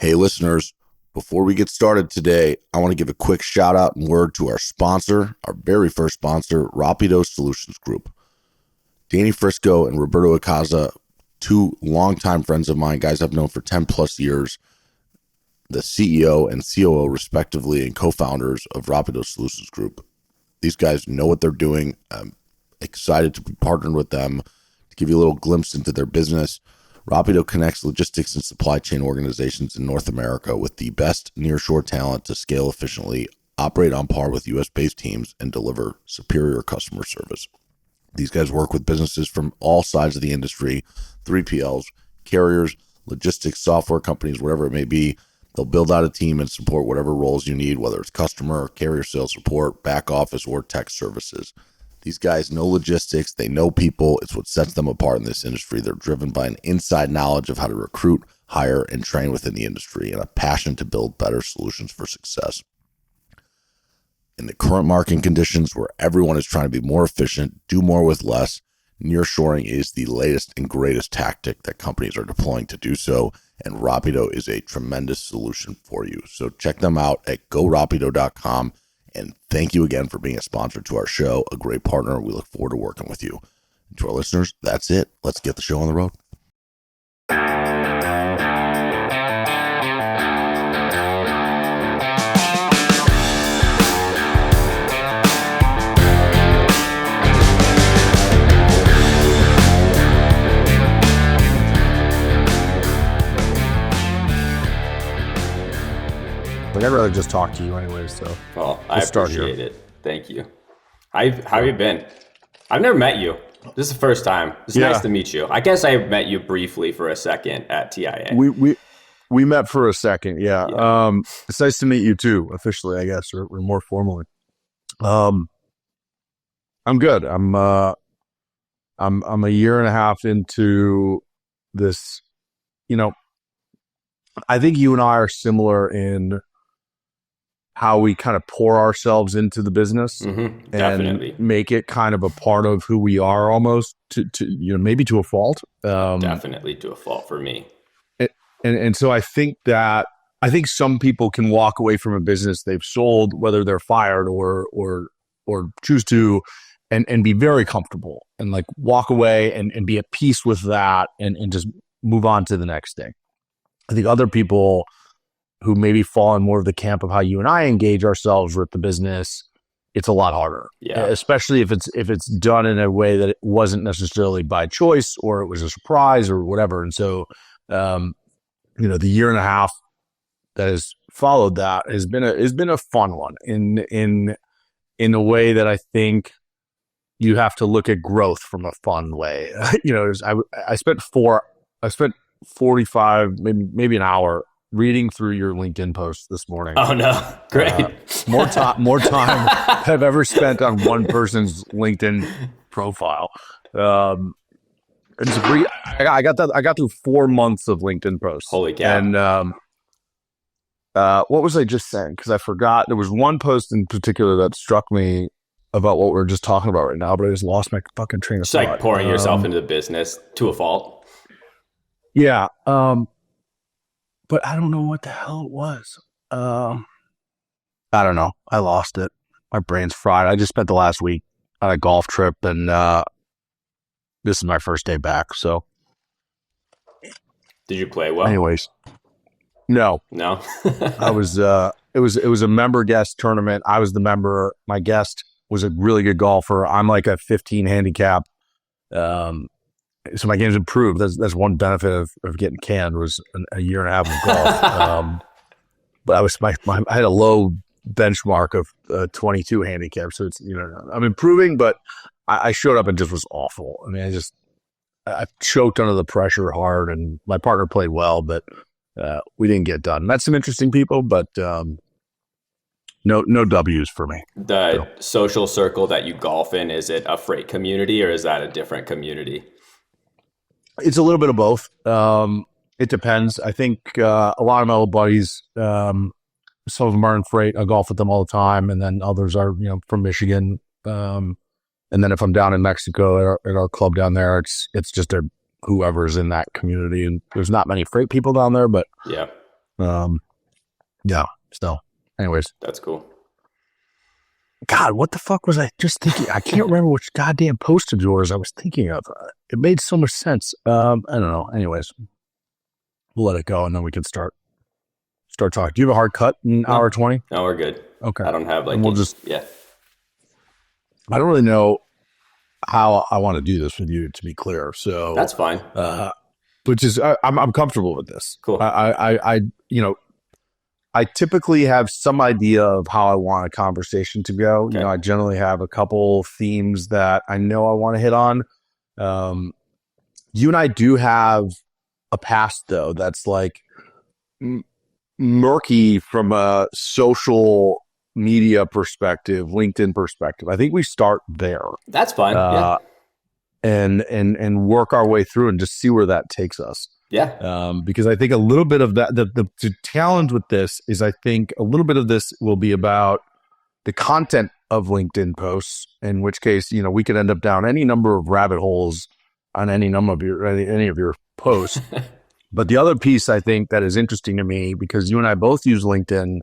Hey, listeners, before we get started today, I want to give a quick shout out and word to our sponsor, our very first sponsor, Rapido Solutions Group. Danny Frisco and Roberto Icaza, two longtime friends of mine, guys I've known for 10 plus years, the CEO and COO respectively and co-founders of Rapido Solutions Group. These guys know what they're doing. I'm excited to be partnered with them to give you a little glimpse into their business. Rapido connects logistics and supply chain organizations in North America with the best nearshore talent to scale efficiently, operate on par with US-based teams, and deliver superior customer service. These guys work with businesses from all sides of the industry, 3PLs, carriers, logistics, software companies, whatever it may be. They'll build out a team and support whatever roles you need, whether it's customer, carrier sales support, back office, or tech services. These guys know logistics. They know people. It's what sets them apart in this industry. They're driven by an inside knowledge of how to recruit, hire, and train within the industry and a passion to build better solutions for success. In the current market conditions where everyone is trying to be more efficient, do more with less, nearshoring is the latest and greatest tactic that companies are deploying to do so, and Rapido is a tremendous solution for you. So check them out at gorapido.com, and thank you again for being a sponsor to our show, a great partner. We look forward to working with you. And to our listeners, that's it. Let's get the show on the road. I'd rather just talk to you anyways. So, well, I appreciate it. Thank you. How have you been? I've never met you. This is the first time. It's nice to meet you. I guess I met you briefly for a second at TIA. We met for a second. Yeah. It's nice to meet you too, officially, I guess, or more formally. I'm good. I'm a year and a half into this. You know, I think you and I are similar in how we kind of pour ourselves into the business and make it kind of a part of who we are, almost to maybe to a fault. Definitely to a fault for me. And so I think some people can walk away from a business they've sold, whether they're fired or choose to, and be very comfortable and like walk away and be at peace with that and just move on to the next thing. I think other people who maybe fall in more of the camp of how you and I engage ourselves with the business, it's a lot harder. Yeah. Especially if it's done in a way that it wasn't necessarily by choice or it was a surprise or whatever. And so, the year and a half that has followed that has been a fun one in a way that I think you have to look at growth from a fun way. I spent 45, maybe an hour reading through your LinkedIn post this morning. Oh no, great! More time I've ever spent on one person's LinkedIn profile. I got through 4 months of LinkedIn posts. Holy cow! And what was I just saying? Because I forgot. There was one post in particular that struck me about what we're just talking about right now, but I just lost my fucking train of thought. It's like pouring yourself into the business to a fault. Yeah. But I don't know what the hell it was. I don't know. I lost it. My brain's fried. I just spent the last week on a golf trip, and this is my first day back. So, did you play well? Anyways, no. I was. It was a member guest tournament. I was the member. My guest was a really good golfer. I'm like a 15 handicap. So my game's improved. That's one benefit of getting canned was a year and a half of golf. But I had a low benchmark of 22 handicap. So it's, I'm improving, but I showed up and just was awful. I mean, I choked under the pressure hard, and my partner played well, but we didn't get done. Met some interesting people, but no W's for me. The social circle that you golf in, is it a freight community or is that a different community? It's a little bit of both. It depends. I think a lot of my old buddies, some of them are in freight. I golf with them all the time, and then others are, from Michigan. And then if I'm down in Mexico at our club down there, it's just whoever's in that community. And there's not many freight people down there, but yeah, Yeah. So anyways, that's cool. God, what the fuck was I just thinking? I can't remember which goddamn post of yours I was thinking of. It made so much sense. I don't know. Anyways, we'll let it go and then we can start talking. Do you have a hard cut in hour 20? No, we're good. Okay. I don't have like, and we'll I don't really know how I want to do this with you, to be clear. So that's fine. Which is, I'm comfortable with this. Cool. I typically have some idea of how I want a conversation to go. Okay. I generally have a couple themes that I know I want to hit on. You and I do have a past though that's like murky from a social media perspective, LinkedIn perspective. I think we start there. That's fine. And work our way through and just see where that takes us. Yeah. Because I think a little bit of that, the challenge with this is I think a little bit of this will be about the content of LinkedIn posts, in which case, we could end up down any number of rabbit holes on any of your posts. But the other piece I think that is interesting to me, because you and I both use LinkedIn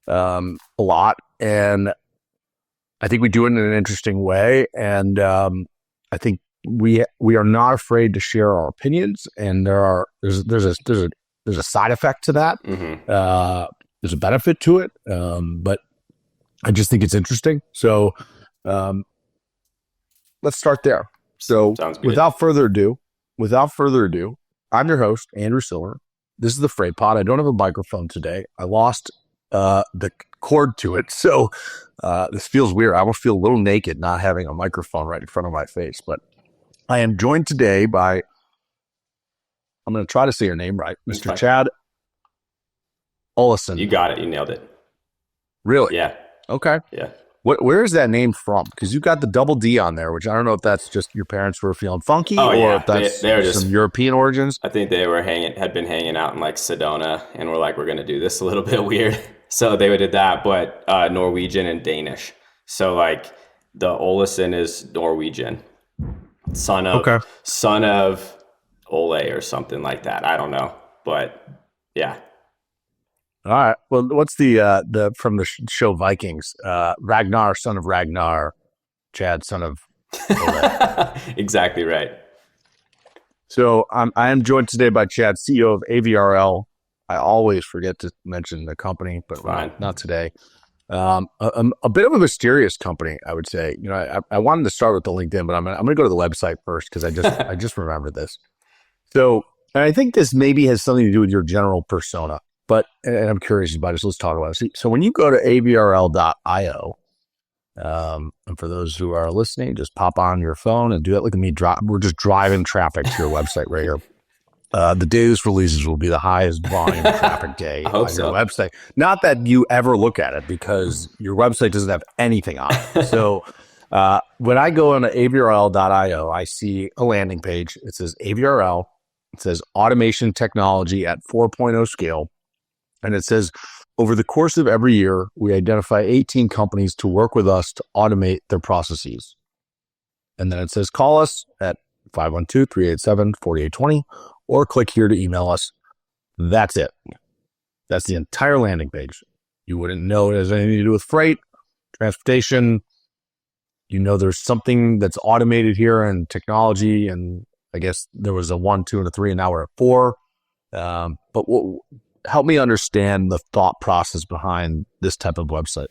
a lot, and I think we do it in an interesting way. And I think we are not afraid to share our opinions, and there's a side effect to that. Mm-hmm. There's a benefit to it, but I just think it's interesting. So let's start there. So without further ado, I'm your host, Andrew Silver. This is the Freight Pod. I don't have a microphone today. I lost the cord to it, so this feels weird. I almost feel a little naked not having a microphone right in front of my face, but I am joined today by, I'm going to try to say your name right, Mr. Chad Olesen. You got it. You nailed it. Really? Yeah. Okay. Yeah. Where is that name from? Because you got the double D on there, which I don't know if that's just your parents were feeling funky or if that's they're some European origins. I think they had been hanging out in like Sedona and were like, we're going to do this a little bit weird. So they did that, but Norwegian and Danish. So like the Olesen is Norwegian. Son of Ole or something like that. I don't know, but yeah. All right. Well, what's the from the show Vikings? Ragnar, son of Ragnar, Chad, son of Ole. Exactly right. So I am joined today by Chad, CEO of AVRL. I always forget to mention the company, but not today. A bit of a mysterious company, I would say. I wanted to start with the LinkedIn, but I'm going to go to the website first because I just remembered this. So, and I think this maybe has something to do with your general persona, and I'm curious about it. So let's talk about it. So when you go to avrl.io, and for those who are listening, just pop on your phone and do that. Look at me we're just driving traffic to your website right here. The day this releases will be the highest volume traffic day on your website. Not that you ever look at it because your website doesn't have anything on it. So when I go on to avrl.io, I see a landing page. It says AVRL. It says automation technology at 4.0 scale. And it says, over the course of every year, we identify 18 companies to work with us to automate their processes. And then it says, call us at 512-387-4820 or click here to email us. That's it. That's the entire landing page. You wouldn't know it has anything to do with freight, transportation. There's something that's automated here and technology. And I guess there was a 1, 2, and a 3, and now we're at 4. But help me understand the thought process behind this type of website.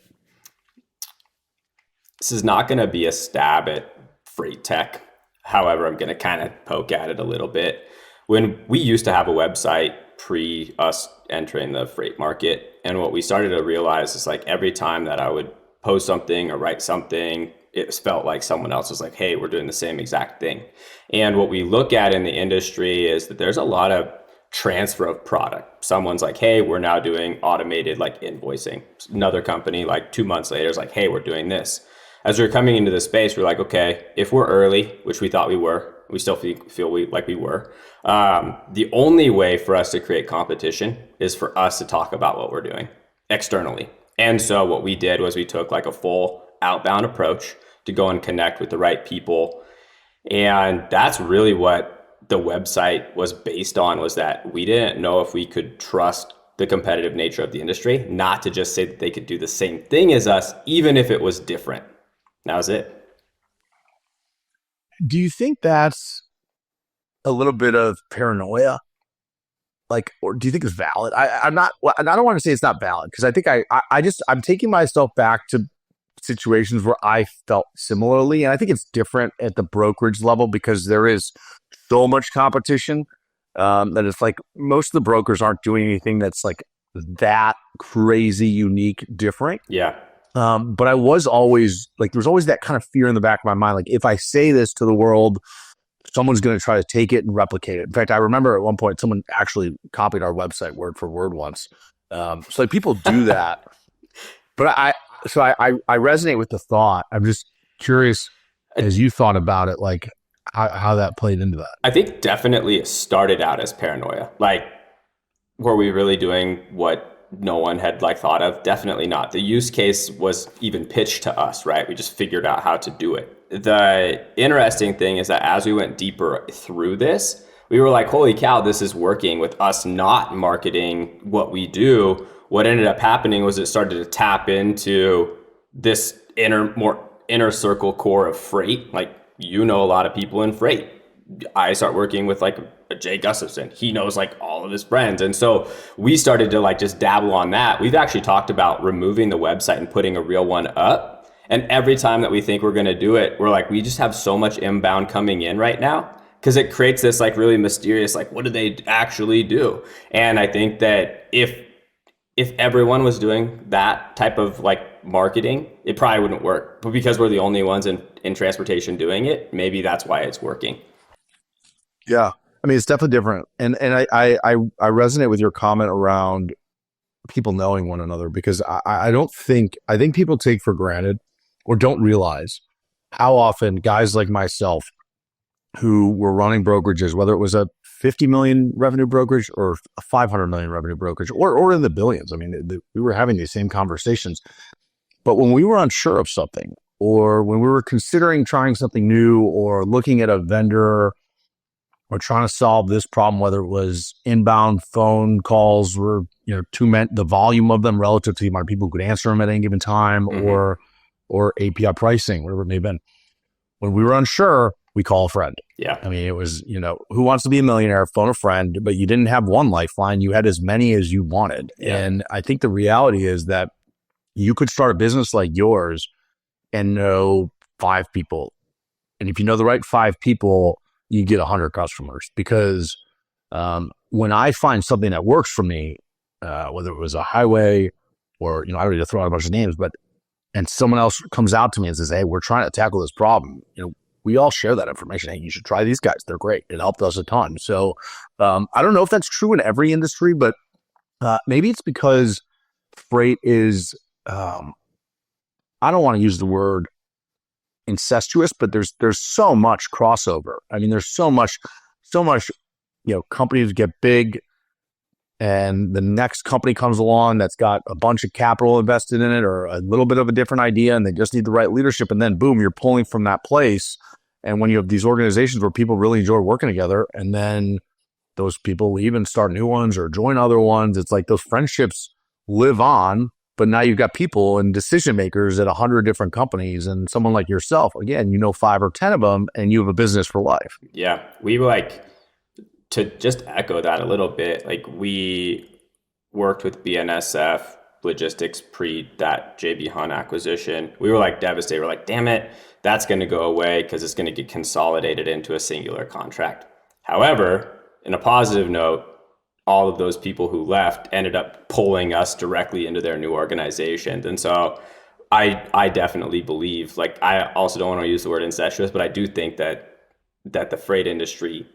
This is not going to be a stab at freight tech. However, I'm going to kind of poke at it a little bit. When we used to have a website pre us entering the freight market, and what we started to realize is like every time that I would post something or write something, it felt like someone else was like, hey, we're doing the same exact thing. And what we look at in the industry is that there's a lot of transfer of product. Someone's like, hey, we're now doing automated like invoicing. Another company like 2 months later is like, hey, we're doing this. As we're coming into this space, we're like, okay, if we're early, which we thought we were, we still feel like we were. The only way for us to create competition is for us to talk about what we're doing externally. And so what we did was we took like a full outbound approach to go and connect with the right people. And that's really what the website was based on, was that we didn't know if we could trust the competitive nature of the industry, not to just say that they could do the same thing as us, even if it was different. That was it. Do you think that's a little bit of paranoia? Like, or do you think it's valid? I'm not, I don't want to say it's not valid, because I think I'm taking myself back to situations where I felt similarly. And I think it's different at the brokerage level because there is so much competition that it's like most of the brokers aren't doing anything that's like that crazy, unique, different. Yeah. But I was always like, there was always that kind of fear in the back of my mind. Like, if I say this to the world, someone's going to try to take it and replicate it. In fact, I remember at one point, someone actually copied our website word for word once. So like, people do that. But I resonate with the thought. I'm just curious, as you thought about it, like how that played into that. I think definitely it started out as paranoia. Like, were we really doing what no one had like thought of? Definitely not. The use case was even pitched to us, right? We just figured out how to do it. The interesting thing is that as we went deeper through this, we were like, holy cow, this is working. With us not marketing what we do, what ended up happening was it started to tap into this inner circle core of freight. Like, you know, a lot of people in freight. I start working with like a Jay Gustafson. He knows like all of his friends. And so we started to like just dabble on that. We've actually talked about removing the website and putting a real one up. And every time that we think we're going to do it, we're like, we just have so much inbound coming in right now, because it creates this like really mysterious, like, what do they actually do? And I think that if everyone was doing that type of like marketing, it probably wouldn't work. But because we're the only ones in transportation doing it, maybe that's why it's working. Yeah. I mean, it's definitely different. And I resonate with your comment around people knowing one another, because I think people take for granted or don't realize how often guys like myself who were running brokerages, whether it was a 50 million revenue brokerage or a 500 million revenue brokerage or in the billions. I mean, we were having these same conversations. But when we were unsure of something, or when we were considering trying something new, or looking at a vendor, or trying to solve this problem, whether it was inbound phone calls were, the volume of them relative to the amount of people who could answer them at any given time, or API pricing, whatever it may have been. When we were unsure, we call a friend. Yeah. I mean, it was, who wants to be a millionaire? Phone a friend, but you didn't have one lifeline. You had as many as you wanted. Yeah. And I think the reality is that you could start a business like yours and know 5 people. And if you know the right 5 people, you get 100 customers. Because when I find something that works for me, whether it was a highway or, I don't need to throw out a bunch of names, and someone else comes out to me and says, hey, we're trying to tackle this problem. We all share that information. Hey, you should try these guys. They're great. It helped us a ton. So I don't know if that's true in every industry, but maybe it's because freight is, I don't want to use the word incestuous, but there's so much crossover. I mean, there's so much, companies get big and the next company comes along that's got a bunch of capital invested in it, or a little bit of a different idea, and they just need the right leadership. And then boom, you're pulling from that place. And when you have these organizations where people really enjoy working together, and then those people leave and start new ones or join other ones, it's like those friendships live on. But now you've got people and decision makers at 100 different companies, and someone like yourself, again, 5 or 10 of them, and you have a business for life. Yeah. We like, to just echo that a little bit, like we worked with BNSF Logistics pre that JB Hunt acquisition. We were like devastated. We're like, damn it, that's going to go away because it's going to get consolidated into a singular contract. However, in a positive note, all of those people who left ended up pulling us directly into their new organizations. And so I definitely believe, like, I also don't want to use the word incestuous, but I do think that the freight industry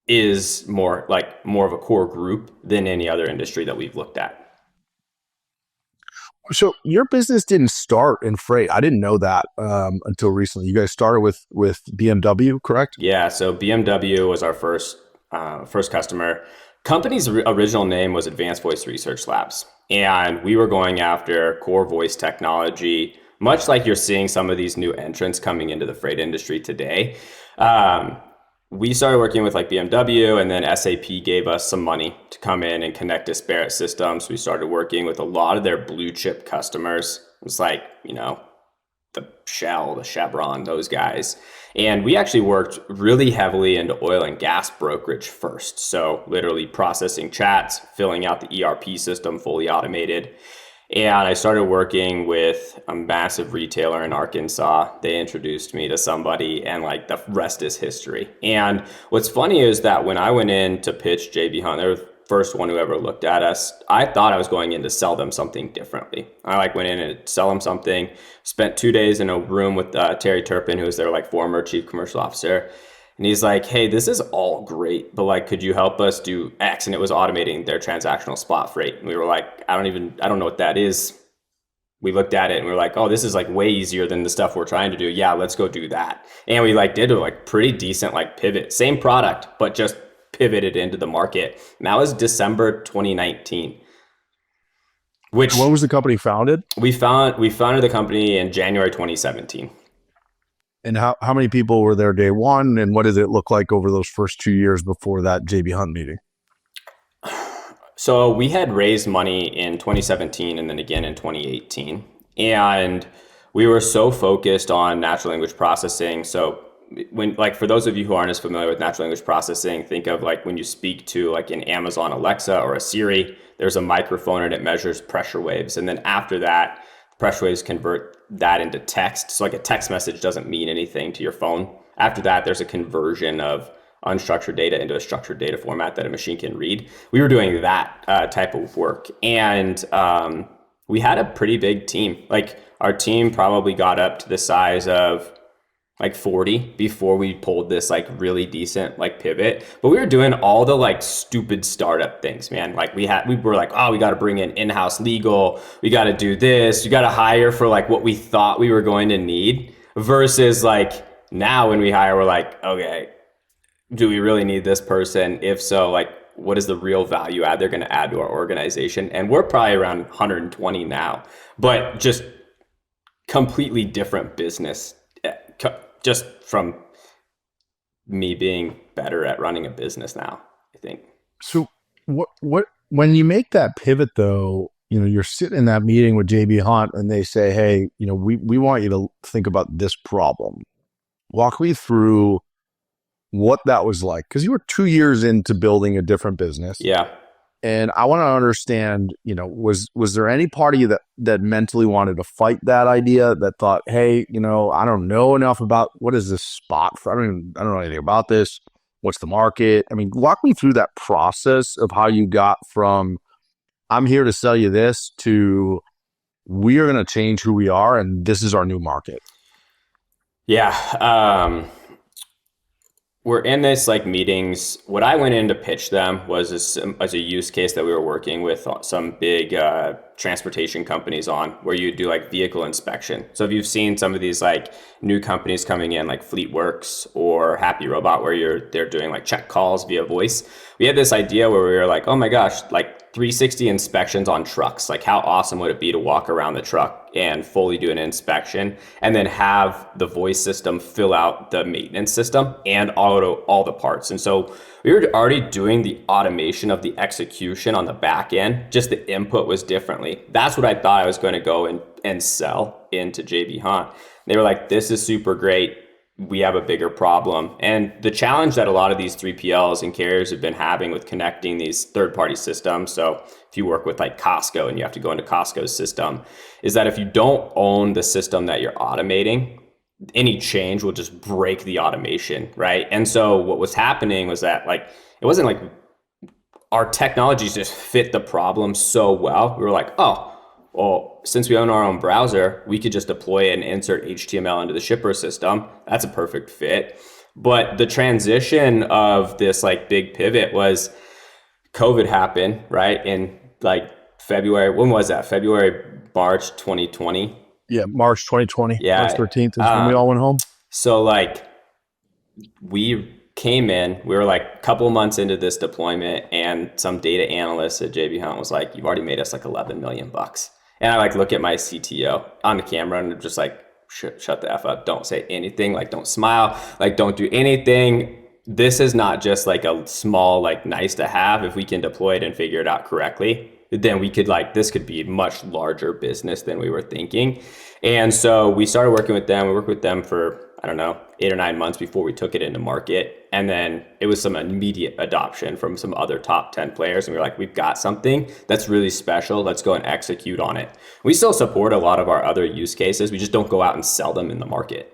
is more of a core group than any other industry that we've looked at. So your business didn't start in freight. I didn't know that until recently. You guys started with BMW, correct? Yeah. So BMW was our first customer. Company's original name was Advanced Voice Research Labs, and we were going after core voice technology, much like you're seeing some of these new entrants coming into the freight industry today. we started working with like BMW, and then SAP gave us some money to come in and connect disparate systems. We started working with a lot of their blue chip customers. It's like, the Shell, the Chevron, those guys. And we actually worked really heavily into oil and gas brokerage first. So literally processing chats, filling out the ERP system, fully automated. And I started working with a massive retailer in Arkansas. They introduced me to somebody, and like the rest is history. And what's funny is that when I went in to pitch JB Hunt, they were the first one who ever looked at us. I thought I was going in to sell them something differently. I went in and sell them something, spent 2 days in a room with Terry Turpin, who was their former chief commercial officer. And he's like, hey, this is all great, but could you help us do X? And it was automating their transactional spot freight. And we were like, I don't know what that is. We looked at it and we were like, oh, this is way easier than the stuff we're trying to do. Yeah, let's go do that. And we did a pretty decent pivot, same product, but just pivoted into the market. And that was December 2019. When was the company founded? We founded the company in January 2017. And how many people were there day one? And what did it look like over those first 2 years before that JB Hunt meeting? So we had raised money in 2017 and then again in 2018. And we were so focused on natural language processing. So when for those of you who aren't as familiar with natural language processing, think of when you speak to an Amazon Alexa or a Siri, there's a microphone and it measures pressure waves. And then after that, pressure waves convert that into text. So a text message doesn't mean anything to your phone. After that, there's a conversion of unstructured data into a structured data format that a machine can read. We were doing that type of work. And we had a pretty big team. Our team probably got up to the size of 40 before we pulled this really decent pivot. But we were doing all the stupid startup things, man. We were oh, we got to bring in in-house legal, we got to do this, you got to hire for what we thought we were going to need, versus now when we hire, we're okay, do we really need this person? If so, what is the real value add they're going to add to our organization? And we're probably around 120 now, but just completely different business, just from me being better at running a business now, I think. So what when you make that pivot though, you're sitting in that meeting with JB Hunt and they say, hey, we want you to think about this problem. Walk me through what that was like, because you were 2 years into building a different business. Yeah. And I want to understand, was there any part of you that mentally wanted to fight that idea, that thought, hey, I don't know enough about what is this spot for? I don't know anything about this. What's the market? I mean, walk me through that process of how you got from I'm here to sell you this to we are going to change who we are and this is our new market. Yeah. We're in this meetings. What I went in to pitch them was as a use case that we were working with some big transportation companies on, where you do vehicle inspection. So if you've seen some of these new companies coming in FleetWorks or Happy Robot, where they're doing check calls via voice. We had this idea where we were oh my gosh, 360 inspections on trucks. How awesome would it be to walk around the truck and fully do an inspection and then have the voice system fill out the maintenance system and all the parts. And so we were already doing the automation of the execution on the back end, just the input was differently. That's what I thought I was going to go and sell into JB Hunt. They were this is super great. We have a bigger problem. And the challenge that a lot of these 3PLs and carriers have been having with connecting these third-party systems, so if you work with Costco and you have to go into Costco's system, is that if you don't own the system that you're automating, any change will just break the automation, right? And so what was happening was that it wasn't our technologies just fit the problem so well. We were oh, well, since we own our own browser, we could just deploy it and insert HTML into the shipper system. That's a perfect fit. But the transition of this big pivot was COVID happened, right? In February, when was that? March 2020? Yeah, March 2020. Yeah. March 13th is when we all went home. So we came in, we were a couple months into this deployment, and some data analyst at JB Hunt was you've already made us $11 million. And I look at my CTO on the camera and I'm just shut the F up. Don't say anything. Don't smile. Don't do anything. this is not just like a small, like nice to have. If we can deploy it and figure it out correctly, then we could like, this could be a much larger business than we were thinking. And so we started working with them. We worked with them for, I don't know, 8 or 9 months before we took it into market. And then it was some immediate adoption from some other top 10 players. And we were like, we've got something that's really special. Let's go and execute on it. We still support a lot of our other use cases. We just don't go out and sell them in the market.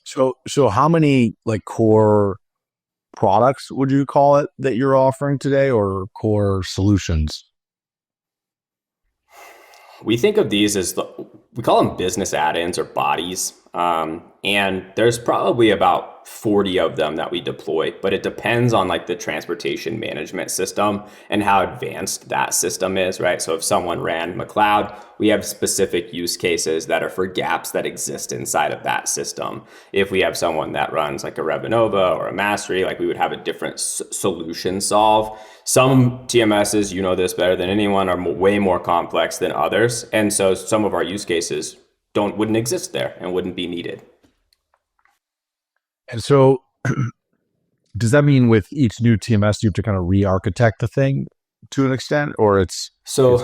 So how many like core products would you call it that you're offering today, or core solutions? We think of these as we call them business add-ins or bodies. And there's probably about 40 of them that we deploy, but it depends on like the transportation management system and how advanced that system is, right? So if someone ran McLeod, we have specific use cases that are for gaps that exist inside of that system. If we have someone that runs like a Revenova or a Mastery, like we would have a different solution solve. Some TMSs, you know this better than anyone, are way more complex than others. And so some of our use cases wouldn't exist there and wouldn't be needed. And so does that mean with each new TMS, you have to kind of re-architect the thing to an extent, or it's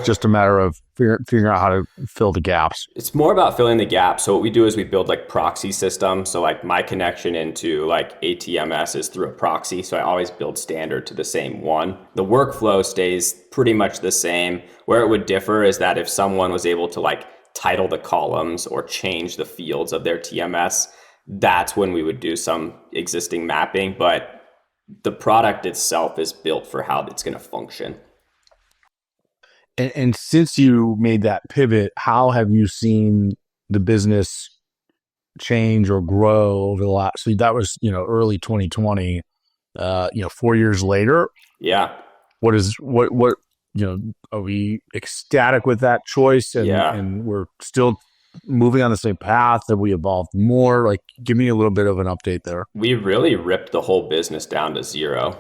just a matter of figuring out how to fill the gaps? It's more about filling the gaps. So what we do is we build like proxy systems. So like my connection into like ATMS is through a proxy. So I always build standard to the same one. The workflow stays pretty much the same. Where it would differ is that if someone was able to like title the columns or change the fields of their TMS, that's when we would do some existing mapping. But the product itself is built for how it's going to function. And since you made that pivot, how have you seen the business change or grow over the last? So that was, early 2020. 4 years later. Yeah. What are we ecstatic with that choice? And we're still moving on the same path? Have we evolved more? Like, give me a little bit of an update there. We really ripped the whole business down to zero.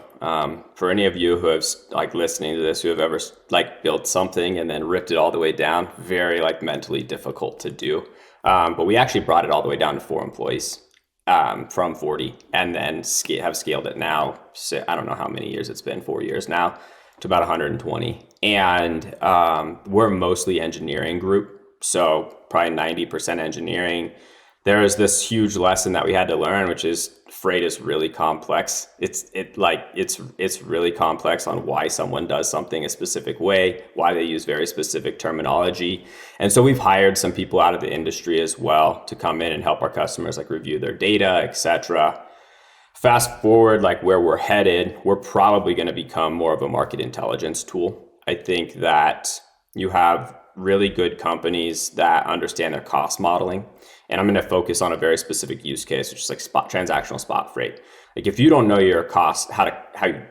For any of you who have like listening to this, who have ever like built something and then ripped it all the way down, very like mentally difficult to do. But we actually brought it all the way down to 4 employees from 40, and then have scaled it now. So I don't know how many years it's been, 4 years now, to about 120. And we're mostly engineering group. So probably 90% engineering. There is this huge lesson that we had to learn, which is freight is really complex. It's really complex on why someone does something a specific way, why they use very specific terminology. And so we've hired some people out of the industry as well to come in and help our customers like review their data, etc. Fast forward, like where we're headed, we're probably going to become more of a market intelligence tool. I think that you have really good companies that understand their cost modeling. And I'm going to focus on a very specific use case, which is like transactional spot freight. Like if you don't know your costs, how you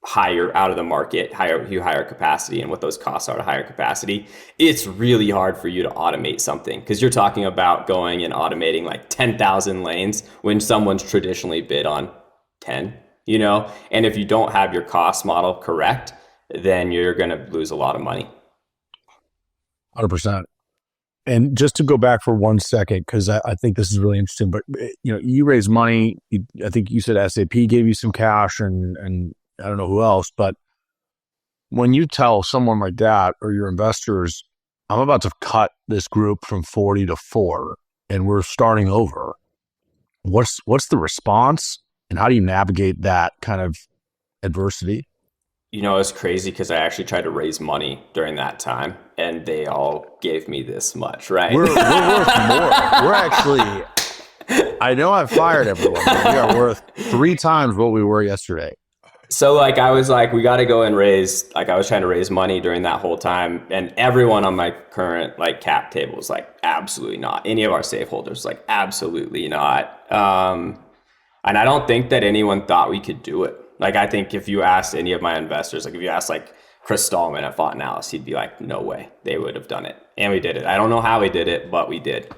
hire out of the market, you hire capacity and what those costs are to hire capacity, it's really hard for you to automate something, because you're talking about going and automating like 10,000 lanes when someone's traditionally bid on 10, and if you don't have your cost model correct, then you're going to lose a lot of money. 100%. And just to go back for 1 second, because I think this is really interesting, but you raise money. I think you said SAP gave you some cash, and I don't know who else, but when you tell someone like that or your investors, I'm about to cut this group from 40 to 4 and we're starting over, what's the response, and how do you navigate that kind of adversity? It's crazy because I actually tried to raise money during that time and they all gave me this much, right? We're worth more. We're actually, I know I've fired everyone, but we are worth 3 times what we were yesterday. So I was like, we got to go and raise, I was trying to raise money during that whole time. And everyone on my current cap table was like, absolutely not. Any of our safe holders like, absolutely not. And I don't think that anyone thought we could do it. I think if you asked any of my investors, if you asked Chris Stallman at Fontanales, he'd be like, no way, they would have done it. And we did it. I don't know how we did it, but we did.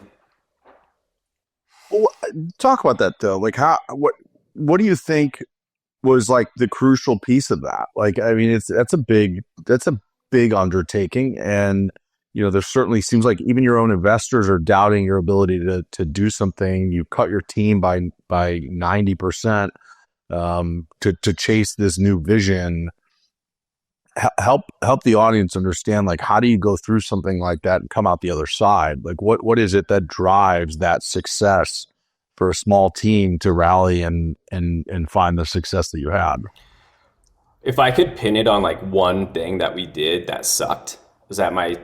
Well, talk about that though. What do you think was the crucial piece of that? That's a big undertaking. And there certainly seems like even your own investors are doubting your ability to do something. You cut your team by 90% to chase this new vision. Help the audience understand, like, how do you go through something like that and come out the other side? Like, what is it that drives that success for a small team to rally and find the success that you had? If I could pin it on like one thing that we did that sucked, was that my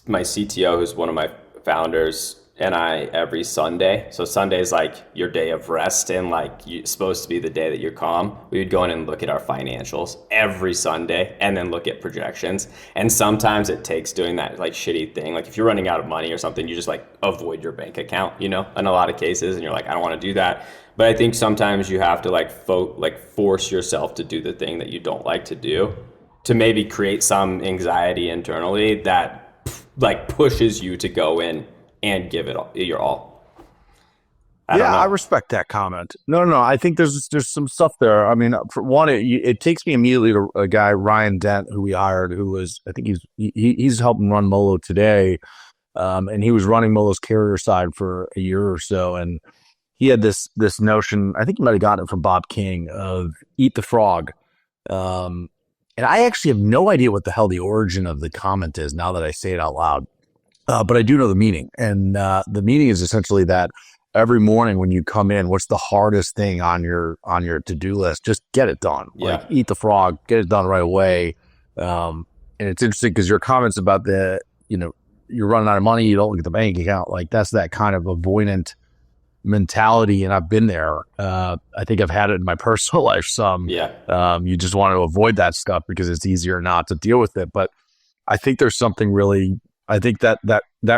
CTO, who's one of my founders, and I, every Sunday. So Sunday is like your day of rest, and like it's supposed to be the day that you're calm. We would go in and look at our financials every Sunday, and then look at projections. And sometimes it takes doing that like shitty thing. Like if you're running out of money or something, you just like avoid your bank account, in a lot of cases, and you're like, I don't want to do that. But I think sometimes you have to like force yourself to do the thing that you don't like to do, to maybe create some anxiety internally that like pushes you to go in and give it your all. I respect that comment. No. I think there's some stuff there. I mean, for one, it takes me immediately to a guy, Ryan Dent, who we hired, who was, I think he's helping run Molo today. And he was running Molo's carrier side for a year or so. And he had this notion, I think he might've gotten it from Bob King, of eat the frog. And I actually have no idea what the hell the origin of the comment is now that I say it out loud. But I do know the meaning. And the meaning is essentially that every morning when you come in, what's the hardest thing on your to-do list? Just get it done. Yeah. Like, eat the frog, get it done right away. And it's interesting because your comments about you're running out of money, you don't look at the bank account, like that's that kind of avoidant mentality. And I've been there. I think I've had it in my personal life some. Yeah. You just want to avoid that stuff because it's easier not to deal with it. But I think there's something really, I think that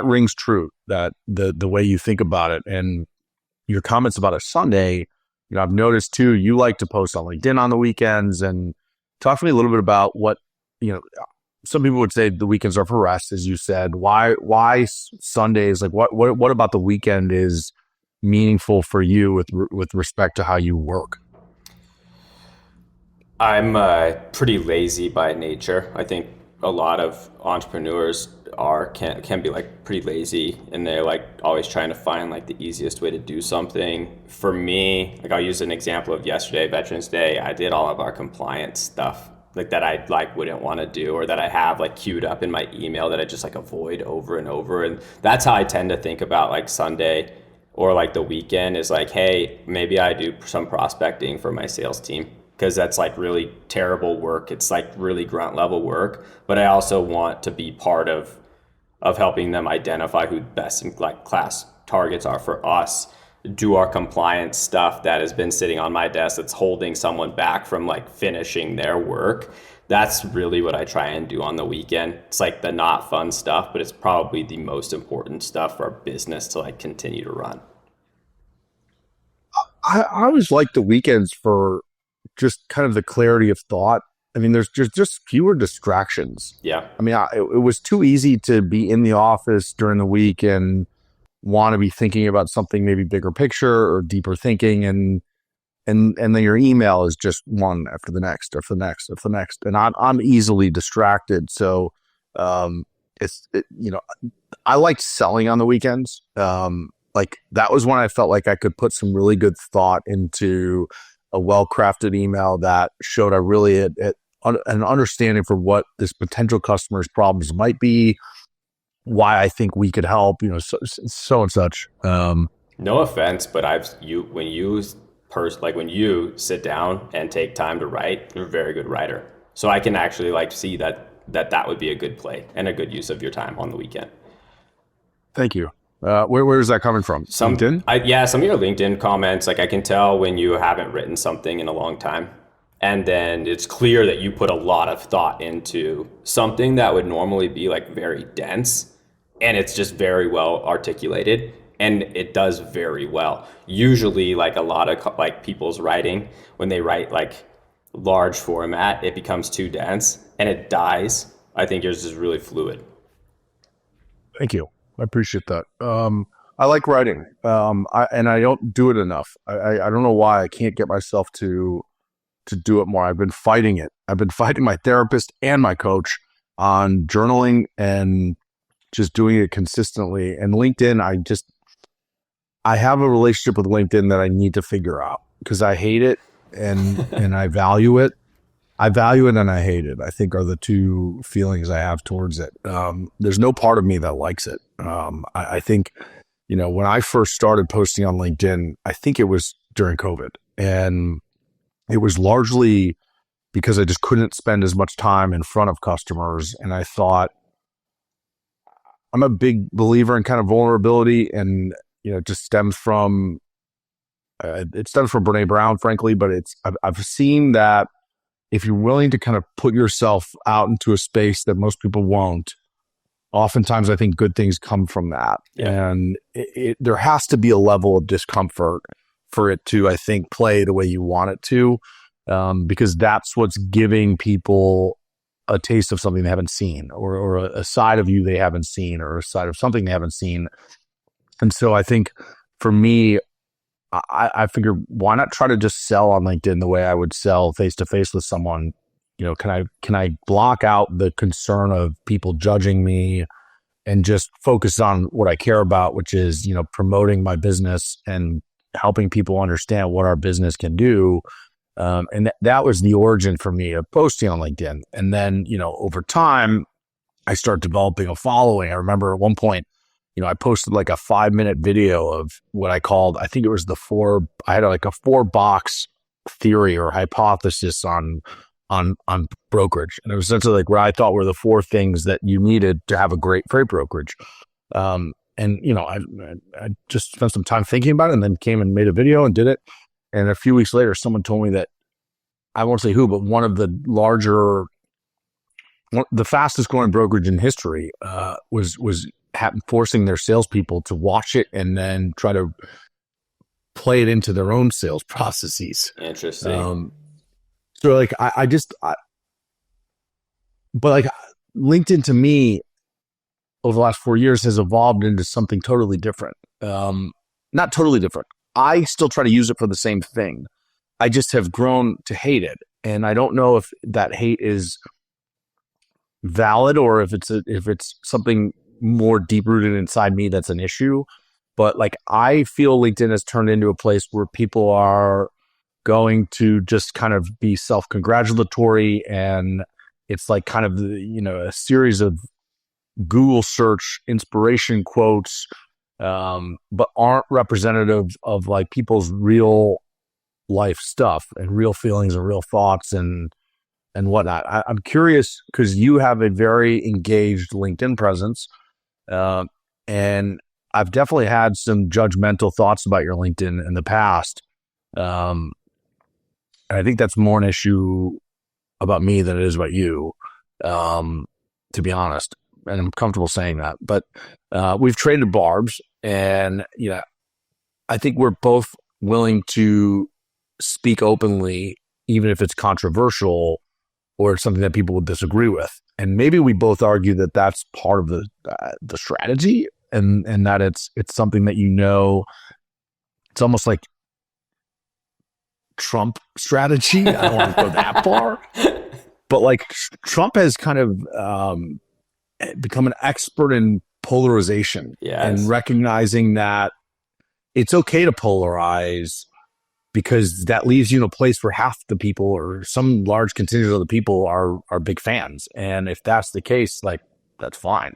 rings true, that the way you think about it. And your comments about a Sunday, I've noticed too, you like to post on LinkedIn on the weekends. And talk to me a little bit about what, some people would say the weekends are for rest, as you said. Why Sundays? Like what about the weekend is meaningful for you with respect to how you work? I'm pretty lazy by nature. I think a lot of entrepreneurs can be like pretty lazy, and they're like always trying to find like the easiest way to do something. For me, like I'll use an example of yesterday, Veterans Day. I did all of our compliance stuff like that I like wouldn't want to do, or that I have like queued up in my email that I just like avoid over and over. And that's how I tend to think about like Sunday or like the weekend, is like, hey, maybe I do some prospecting for my sales team, because that's like really terrible work. It's like really grunt level work, but I also want to be part of helping them identify who best in like class targets are for us, do our compliance stuff that has been sitting on my desk that's holding someone back from like finishing their work. That's really what I try and do on the weekend. It's like the not fun stuff, but it's probably the most important stuff for our business to like continue to run. I always like the weekends for just kind of the clarity of thought. I mean, there's just fewer distractions. Yeah. I mean, it was too easy to be in the office during the week and want to be thinking about something maybe bigger picture or deeper thinking, and then your email is just one after the next, after the next, after the next, and I'm easily distracted. So I liked selling on the weekends. Like that was when I felt like I could put some really good thought into a well-crafted email that showed I really had an understanding for what this potential customer's problems might be, why I think we could help, so and such. No offense, but when you sit down and take time to write, you're a very good writer. So I can actually like see that would be a good play and a good use of your time on the weekend. Thank you. Where is that coming from? LinkedIn? Some of your LinkedIn comments, like I can tell when you haven't written something in a long time. And then it's clear that you put a lot of thought into something that would normally be like very dense, and it's just very well articulated, and it does very well. Usually like a lot of like people's writing, when they write like large format, it becomes too dense and it dies. I think yours is really fluid. Thank you. I appreciate that. I like writing, and I don't do it enough. I don't know why I can't get myself to do it more. I've been fighting it. I've been fighting my therapist and my coach on journaling and just doing it consistently. And LinkedIn, I have a relationship with LinkedIn that I need to figure out, because I hate it and I value it. I value it and I hate it, I think, are the two feelings I have towards it. There's no part of me that likes it. I think, when I first started posting on LinkedIn, I think it was during COVID, and it was largely because I just couldn't spend as much time in front of customers. And I thought, I'm a big believer in kind of vulnerability, and it just stems from Brene Brown, frankly. But I've seen that if you're willing to kind of put yourself out into a space that most people won't, oftentimes I think good things come from that. Yeah. And there has to be a level of discomfort for it to, I think, play the way you want it to, because that's what's giving people a taste of something they haven't seen, or a side of you they haven't seen, or a side of something they haven't seen. And so I think for me, I figure, why not try to just sell on LinkedIn the way I would sell face to face with someone? Can I block out the concern of people judging me and just focus on what I care about, which is, promoting my business and helping people understand what our business can do. And that was the origin for me of posting on LinkedIn. And then, over time, I started developing a following. I remember at one point, I posted like a 5-minute video of what I called, I think it was I had like a 4-box theory or hypothesis on brokerage. And it was essentially like what I thought were the 4 things that you needed to have a great freight brokerage. And, I just spent some time thinking about it, and then came and made a video and did it. And a few weeks later, someone told me that, I won't say who, but one of the fastest growing brokerage in history was forcing their salespeople to watch it and then try to play it into their own sales processes. Interesting. So like, but like LinkedIn to me over the last 4 years has evolved into something totally different. Not totally different. I still try to use it for the same thing. I just have grown to hate it. And I don't know if that hate is valid, or if it's something more deep rooted inside me that's an issue. But like, I feel LinkedIn has turned into a place where people are going to just kind of be self-congratulatory, and it's like kind of a series of Google search inspiration quotes, but aren't representative of like people's real life stuff and real feelings and real thoughts and whatnot. I'm curious, because you have a very engaged LinkedIn presence, and I've definitely had some judgmental thoughts about your LinkedIn in the past. And I think that's more an issue about me than it is about you, to be honest. And I'm comfortable saying that. But we've traded barbs, and I think we're both willing to speak openly, even if it's controversial or it's something that people will disagree with. And maybe we both argue that that's part of the strategy, and that it's something that it's almost like Trump strategy. I don't want to go that far, but like Trump has kind of become an expert in polarization. Yes. And recognizing that it's okay to polarize, because that leaves you in a place where half the people, or some large contingent of the people, are big fans. And if that's the case, like, that's fine.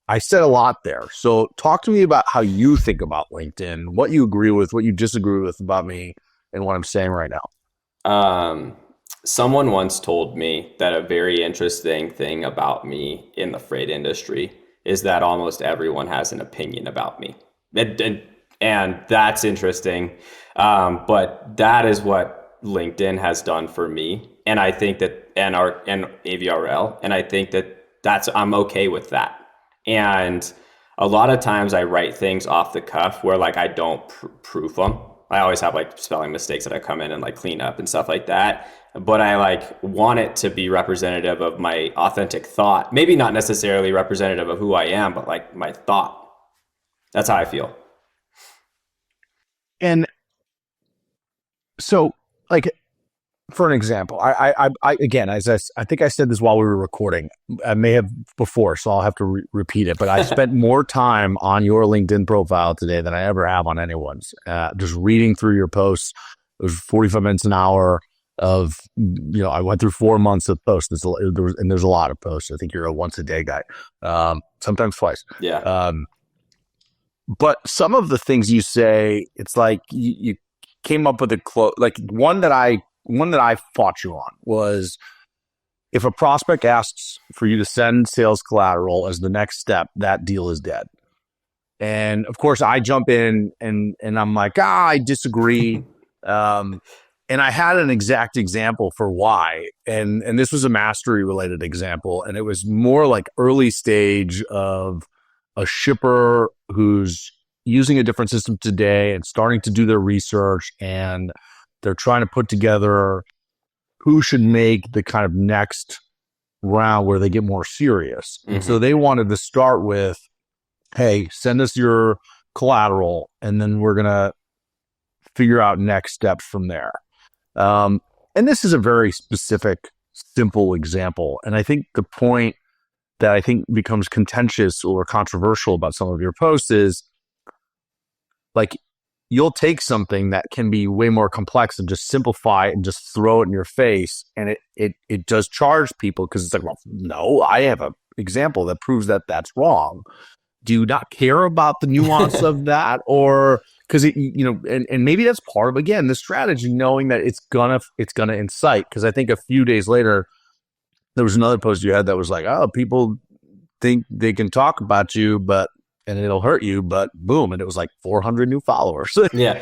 I said a lot there. So talk to me about how you think about LinkedIn, what you agree with, what you disagree with about me, and what I'm saying right now. Someone once told me that a very interesting thing about me in the freight industry is that almost everyone has an opinion about me. And that's interesting. But that is what LinkedIn has done for me. And I think that, and AVRL, and I think that I'm okay with that. And a lot of times I write things off the cuff where like I don't proof them. I always have like spelling mistakes that I come in and like clean up and stuff like that. But I like want it to be representative of my authentic thought. Maybe not necessarily representative of who I am, but like my thought. That's how I feel. And so like for an example, I again, I think I said this while we were recording. I may have before, so I'll have to repeat it. But I spent more time on your LinkedIn profile today than I ever have on anyone's. Just reading through your posts. It was 45 minutes an hour of, I went through 4 months of posts. There's a lot of posts. I think you're a once a day guy, sometimes twice. Yeah. But some of the things you say, it's like you came up with a quote, like one that I fought you on was, if a prospect asks for you to send sales collateral as the next step, that deal is dead. And of course I jump in and I'm like, I disagree. And I had an exact example for why. And this was a mastery related example. And it was more like early stage of a shipper who's using a different system today and starting to do their research, and they're trying to put together who should make the kind of next round where they get more serious. Mm-hmm. And so they wanted to start with, hey, send us your collateral, and then we're going to figure out next steps from there. And this is a very specific, simple example. And I think the point that I think becomes contentious or controversial about some of your posts is, like, you'll take something that can be way more complex and just simplify it and just throw it in your face. And it does charge people because it's like, well, no, I have an example that proves that that's wrong. Do you not care about the nuance of that? Or because and maybe that's part of, again, the strategy, knowing that it's gonna incite. Because I think a few days later, there was another post you had that was like, oh, people think they can talk about you, and it'll hurt you, but boom, and it was like 400 new followers. Yeah.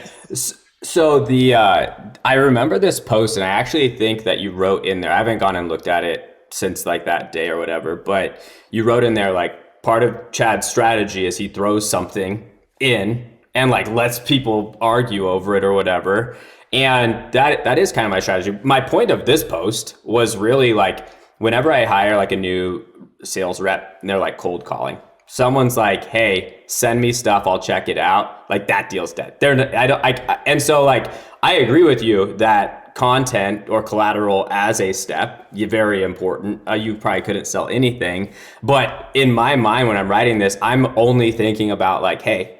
So I remember this post, and I actually think that you wrote in there, I haven't gone and looked at it since like that day or whatever, but you wrote in there, like, part of Chad's strategy is he throws something in and like lets people argue over it or whatever. And that is kind of my strategy. My point of this post was really like, whenever I hire like a new sales rep and they're like cold calling, someone's like, hey, send me stuff, I'll check it out. Like, that deal's dead. And so like, I agree with you that content or collateral as a step, very important. You probably couldn't sell anything, but in my mind, when I'm writing this, I'm only thinking about like, hey,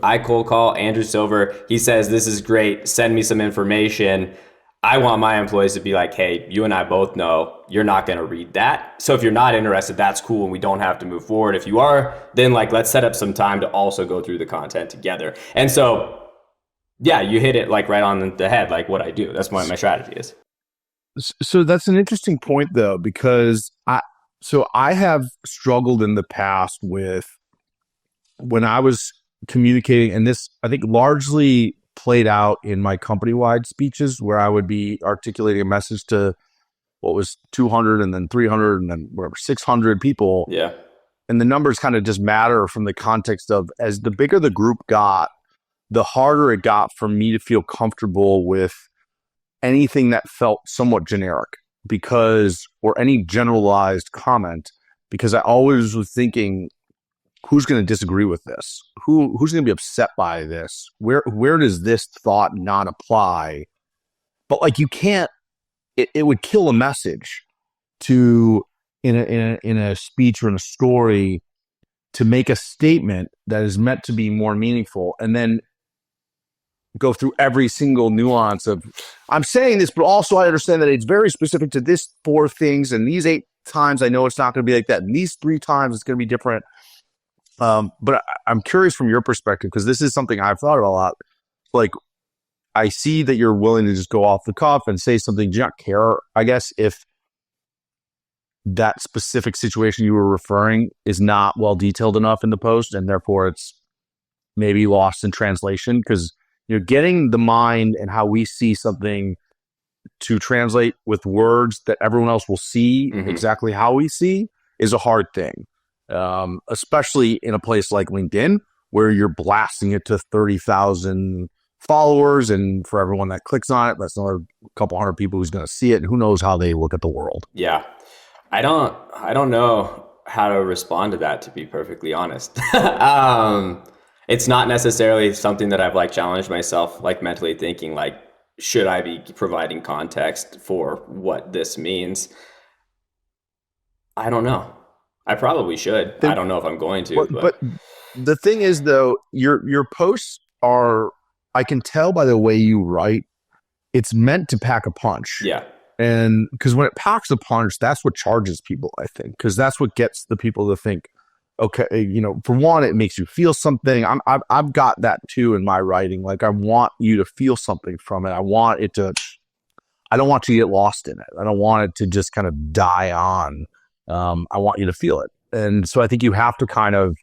I cold call Andrew Silver. He says, this is great. Send me some information. I want my employees to be like, hey, you and I both know you're not going to read that. So if you're not interested, that's cool, and we don't have to move forward. If you are, then like, let's set up some time to also go through the content together. And so, yeah, you hit it like right on the head, like what I do. That's what my strategy is. So that's an interesting point though, because I have struggled in the past with, when I was communicating, and this I think largely played out in my company-wide speeches, where I would be articulating a message to what was 200 and then 300 and then whatever 600 people. Yeah. And the numbers kind of just matter from the context of, as the bigger the group got, the harder it got for me to feel comfortable with anything that felt somewhat generic, or any generalized comment, because I always was thinking, who's going to disagree with this? Who's going to be upset by this? Where does this thought not apply? But like, you can't. It would kill a message to in a speech or in a story to make a statement that is meant to be more meaningful, and then go through every single nuance of, I'm saying this, but also I understand that it's very specific to this 4 things, and these 8 times I know it's not going to be like that, and these 3 times it's going to be different. But I'm curious from your perspective, because this is something I've thought about a lot. Like, I see that you're willing to just go off the cuff and say something. Do you not care, I guess, if that specific situation you were referring is not well detailed enough in the post, and therefore it's maybe lost in translation? Because getting the mind and how we see something to translate with words that everyone else will see exactly how we see is a hard thing. Especially in a place like LinkedIn, where you're blasting it to 30,000 followers, and for everyone that clicks on it, that's another couple hundred people who's going to see it, and who knows how they look at the world. Yeah, I don't know how to respond to that, to be perfectly honest. It's not necessarily something that I've like challenged myself, like mentally thinking like, should I be providing context for what this means? I don't know. I probably should. I don't know if I'm going to, but the thing is though, your posts are, I can tell by the way you write, it's meant to pack a punch. Yeah. And because when it packs a punch, that's what charges people, I think, because that's what gets the people to think, okay, for one, it makes you feel something. I've got that too in my writing. Like I want you to feel something from it. I don't want you to get lost in it. I don't want it to just kind of die on. I want you to feel it. And so I think you have to kind of,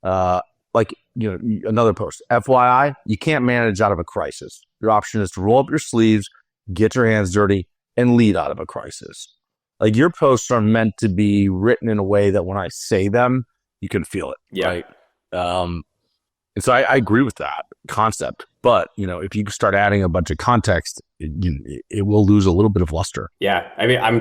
another post, FYI, you can't manage out of a crisis. Your option is to roll up your sleeves, get your hands dirty, and lead out of a crisis. Like your posts are meant to be written in a way that when I say them, you can feel it. Yeah. Right. And so I agree with that concept. But, if you start adding a bunch of context, it will lose a little bit of luster. Yeah. I mean, I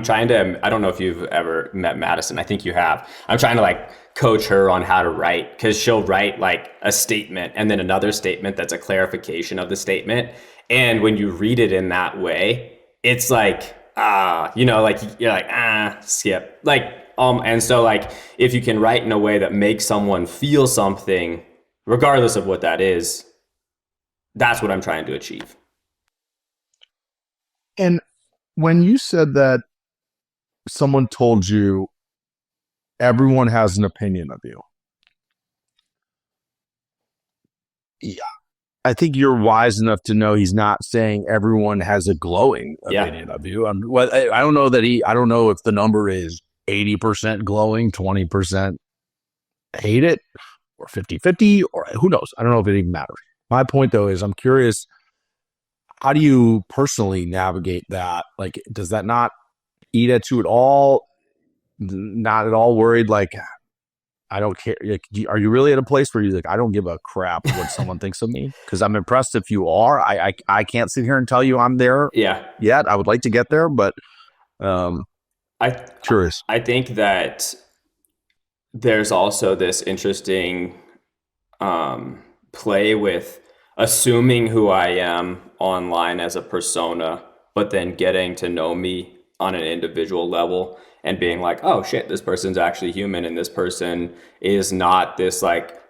don't know if you've ever met Madison. I think you have. I'm trying to coach her on how to write, because she'll write a statement and then another statement that's a clarification of the statement. And when you read it in that way, it's skip. And so if you can write in a way that makes someone feel something, regardless of what that is, that's what I'm trying to achieve. And when you said that someone told you everyone has an opinion of you, yeah, I think you're wise enough to know he's not saying everyone has a glowing opinion of you. I don't know I don't know if the number is 80% glowing, 20% hate it, or 50-50, or who knows? I don't know if it even matters. My point though is I'm curious, how do you personally navigate that? Does that not eat at you at all? Not at all worried? I don't care. Are you really at a place where you're I don't give a crap what someone thinks of me? Because I'm impressed if you are. I can't sit here and tell you I'm there yet. I would like to get there, but curious. I think that there's also this interesting play with assuming who I am online as a persona, but then getting to know me on an individual level and being oh shit, this person's actually human, and this person is not this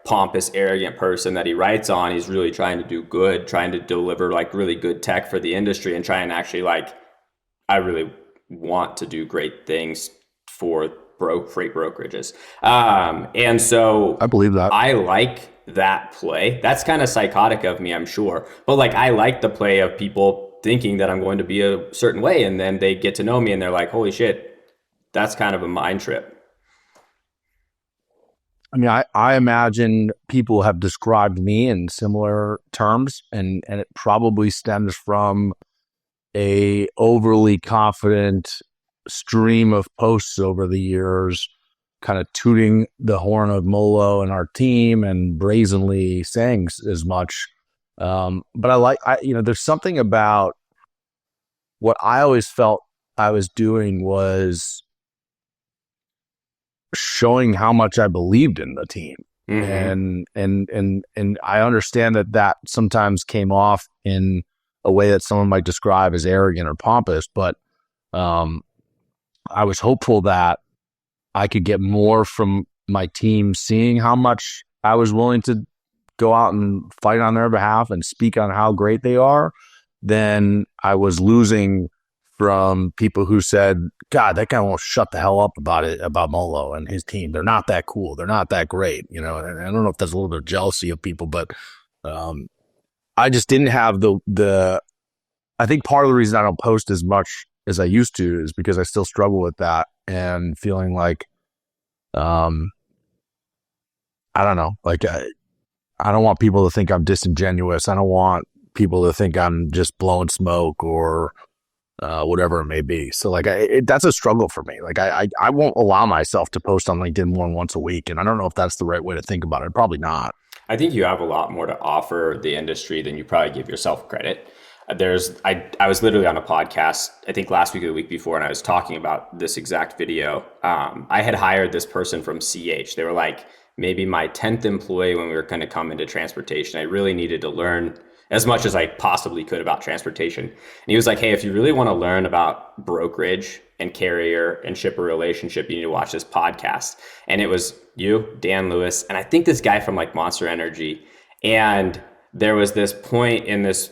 pompous, arrogant person that he writes on. He's really trying to do good, trying to deliver really good tech for the industry, and trying to actually I really want to do great things for freight brokerages. And so I believe that. I like that play. That's kind of psychotic of me, I'm sure. But I like the play of people thinking that I'm going to be a certain way, and then they get to know me and they're holy shit, that's kind of a mind trip. I mean, I imagine people have described me in similar terms, and it probably stems from a overly confident stream of posts over the years, kind of tooting the horn of Molo and our team and brazenly saying as much. But there's something about what I always felt I was doing was showing how much I believed in the team. Mm-hmm. And I understand that sometimes came off in a way that someone might describe as arrogant or pompous, but I was hopeful that I could get more from my team seeing how much I was willing to go out and fight on their behalf and speak on how great they are, than I was losing from people who said, God, that guy won't shut the hell up about Molo and his team. They're not that cool. They're not that great. And I don't know if that's a little bit of jealousy of people, but I just didn't have I think part of the reason I don't post as much as I used to is because I still struggle with that and feeling I don't know, I don't want people to think I'm disingenuous. I don't want people to think I'm just blowing smoke or whatever it may be. So that's a struggle for me. I won't allow myself to post on LinkedIn more than once a week. And I don't know if that's the right way to think about it. Probably not. I think you have a lot more to offer the industry than you probably give yourself credit. I was literally on a podcast, I think last week or the week before, and I was talking about this exact video. I had hired this person from CH. They were maybe my 10th employee when we were going to come into transportation. I really needed to learn as much as I possibly could about transportation. And he was like, hey, if you really want to learn about brokerage and carrier and shipper relationship, you need to watch this podcast. And it was you, Dan Lewis, and I think this guy from like Monster Energy. And there was this point in this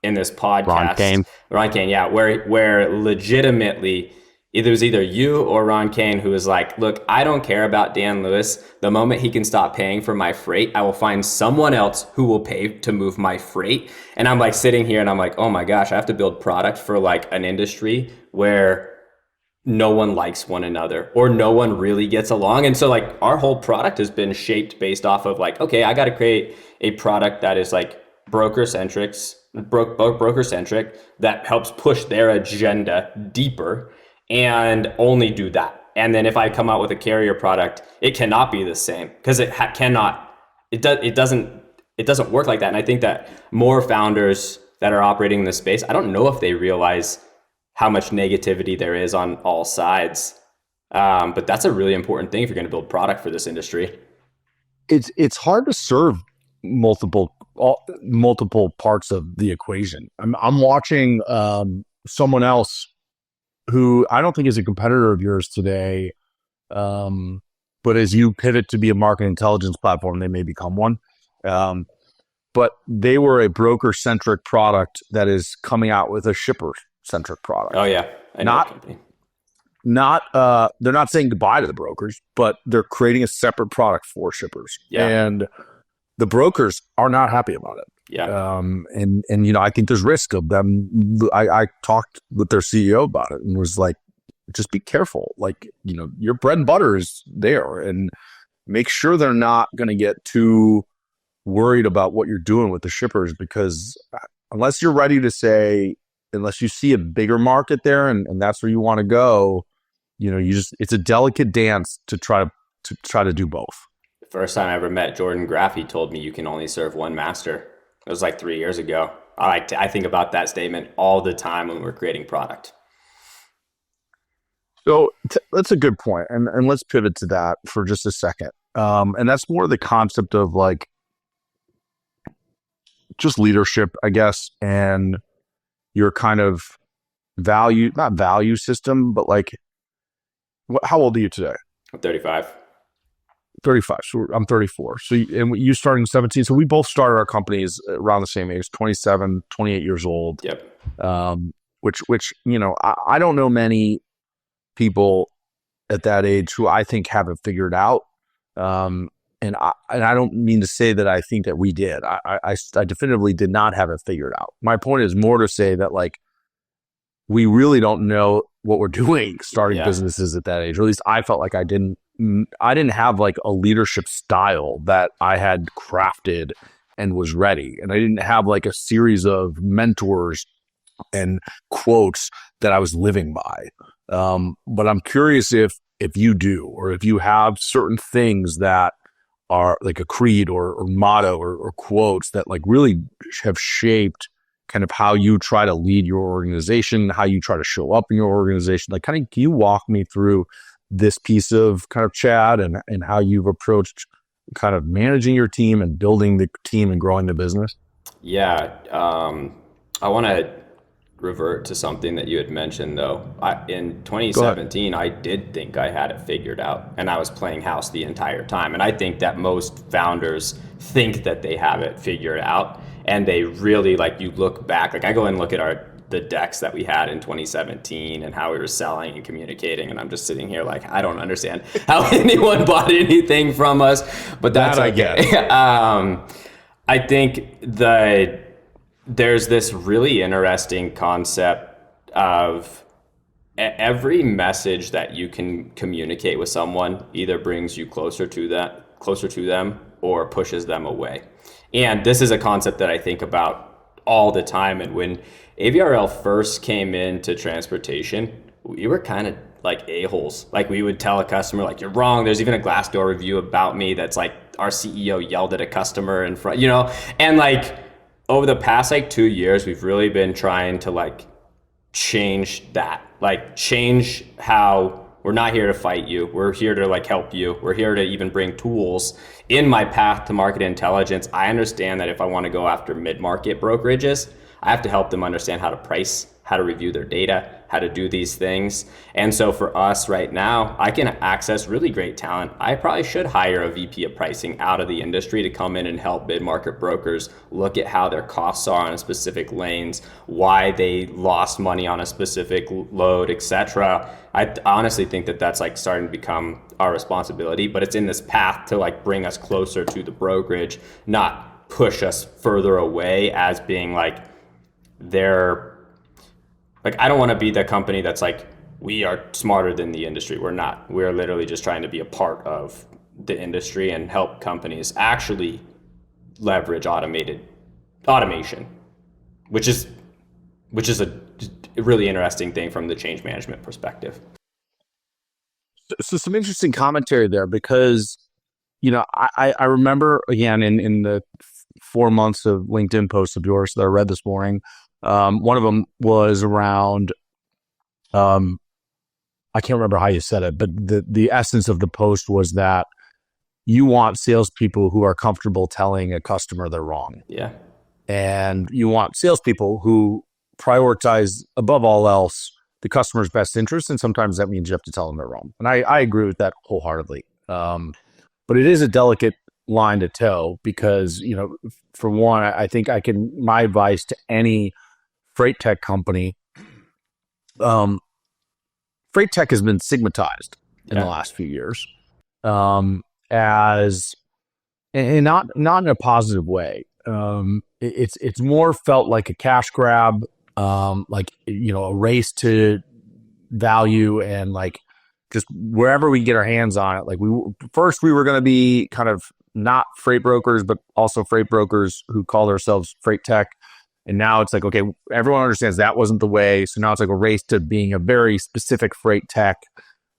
in this podcast, Ron Kane, yeah, where legitimately it was either you or Ron Kane who was like, look, I don't care about Dan Lewis. The moment he can stop paying for my freight, I will find someone else who will pay to move my freight. And I'm like sitting here and I'm like, oh my gosh, I have to build product for like an industry where no one likes one another or no one really gets along. And so like our whole product has been shaped based off of like, okay, I got to create a product that is like broker centric that helps push their agenda deeper and only do that. And then if I come out with a carrier product, it cannot be the same because it doesn't work like that. And I think that more founders that are operating in this space, I don't know if they realize how much negativity there is on all sides. But that's a really important thing if you're going to build product for this industry. It's hard to serve multiple parts of the equation. I'm watching someone else who I don't think is a competitor of yours today, but as you pivot to be a market intelligence platform, they may become one. But they were a broker-centric product that is coming out with a shipper-centric product. Oh yeah, I know that company. They're not saying goodbye to the brokers, but they're creating a separate product for shippers. Yeah. And the brokers are not happy about it. Yeah. And you know, I think there's risk of them. I talked with their CEO about it and was like, just be careful. Like, you know, your bread and butter is there, and make sure they're not going to get too worried about what you're doing with the shippers, because unless you're ready to say, unless you see a bigger market there and that's where you want to go, you know, it's a delicate dance to try to do both. The first time I ever met Jordan Graff, he told me you can only serve one master. It was like 3 years ago. I think about that statement all the time when we're creating product. So that's a good point. And let's pivot to that for just a second. And that's more the concept of like just leadership, I guess, and your kind of not value system, but like, how old are you today? I'm 35. 35. So I'm 34. So you started in 17. So we both started our companies around the same age, 27, 28 years old. Yep. Which, you know, I don't know many people at that age who I think have it figured out. And I don't mean to say that I think that we did. I definitively did not have it figured out. My point is more to say that like we really don't know what we're doing starting businesses at that age. Or at least I felt like I didn't have like a leadership style that I had crafted and was ready. And I didn't have like a series of mentors and quotes that I was living by. But I'm curious if you do, or if you have certain things that are like a creed or motto or quotes that like really have shaped kind of how you try to lead your organization, how you try to show up in your organization. Like, kind of, can you walk me through this piece of kind of Chad and how you've approached kind of managing your team and building the team and growing the business? Yeah. I want to revert to something that you had mentioned though. In 2017, I did think I had it figured out, and I was playing house the entire time. And I think that most founders think that they have it figured out, and they really, like, you look back, like I go and look at the decks that we had in 2017 and how we were selling and communicating, and I'm just sitting here like, I don't understand how anyone bought anything from us, but that's that okay. I get. I think there's this really interesting concept of every message that you can communicate with someone either brings you closer to them or pushes them away. And this is a concept that I think about all the time. And when AVRL first came into transportation, we were kind of like a-holes. Like, we would tell a customer, like, you're wrong. There's even a Glassdoor review about me that's like our CEO yelled at a customer in front, you know? And like, over the past like 2 years, we've really been trying to like change that, like change how We're not here to fight you. We're here to like help you. We're here to even bring tools. In my path to market intelligence, I understand that if I want to go after mid-market brokerages, I have to help them understand how to price, how to review their data, how to do these things. And so for us right now, I can access really great talent. I probably should hire a VP of pricing out of the industry to come in and help mid-market brokers look at how their costs are on specific lanes, why they lost money on a specific load, etc. I honestly think that that's like starting to become our responsibility, but it's in this path to like bring us closer to the brokerage, not push us further away as being like they're like, I don't want to be the company that's like, we are smarter than the industry. We're not. We're literally just trying to be a part of the industry and help companies actually leverage automation, which is a really interesting thing from the change management perspective. So some interesting commentary there, because, you know, I remember, again, in the 4 months of LinkedIn posts of yours that I read this morning, one of them was around, I can't remember how you said it, but the essence of the post was that you want salespeople who are comfortable telling a customer they're wrong. Yeah. And you want salespeople who prioritize above all else the customer's best interest. And sometimes that means you have to tell them they're wrong. And I agree with that wholeheartedly. But it is a delicate line to toe because, you know, for one, I think my advice to any freight tech company, freight tech has been stigmatized in the last few years, as, and not in a positive way. It's more felt like a cash grab, like, you know, a race to value, and like just wherever we get our hands on it. Like we were going to be kind of not freight brokers, but also freight brokers who call themselves freight tech. And now it's like, okay, everyone understands that wasn't the way. So now it's like a race to being a very specific freight tech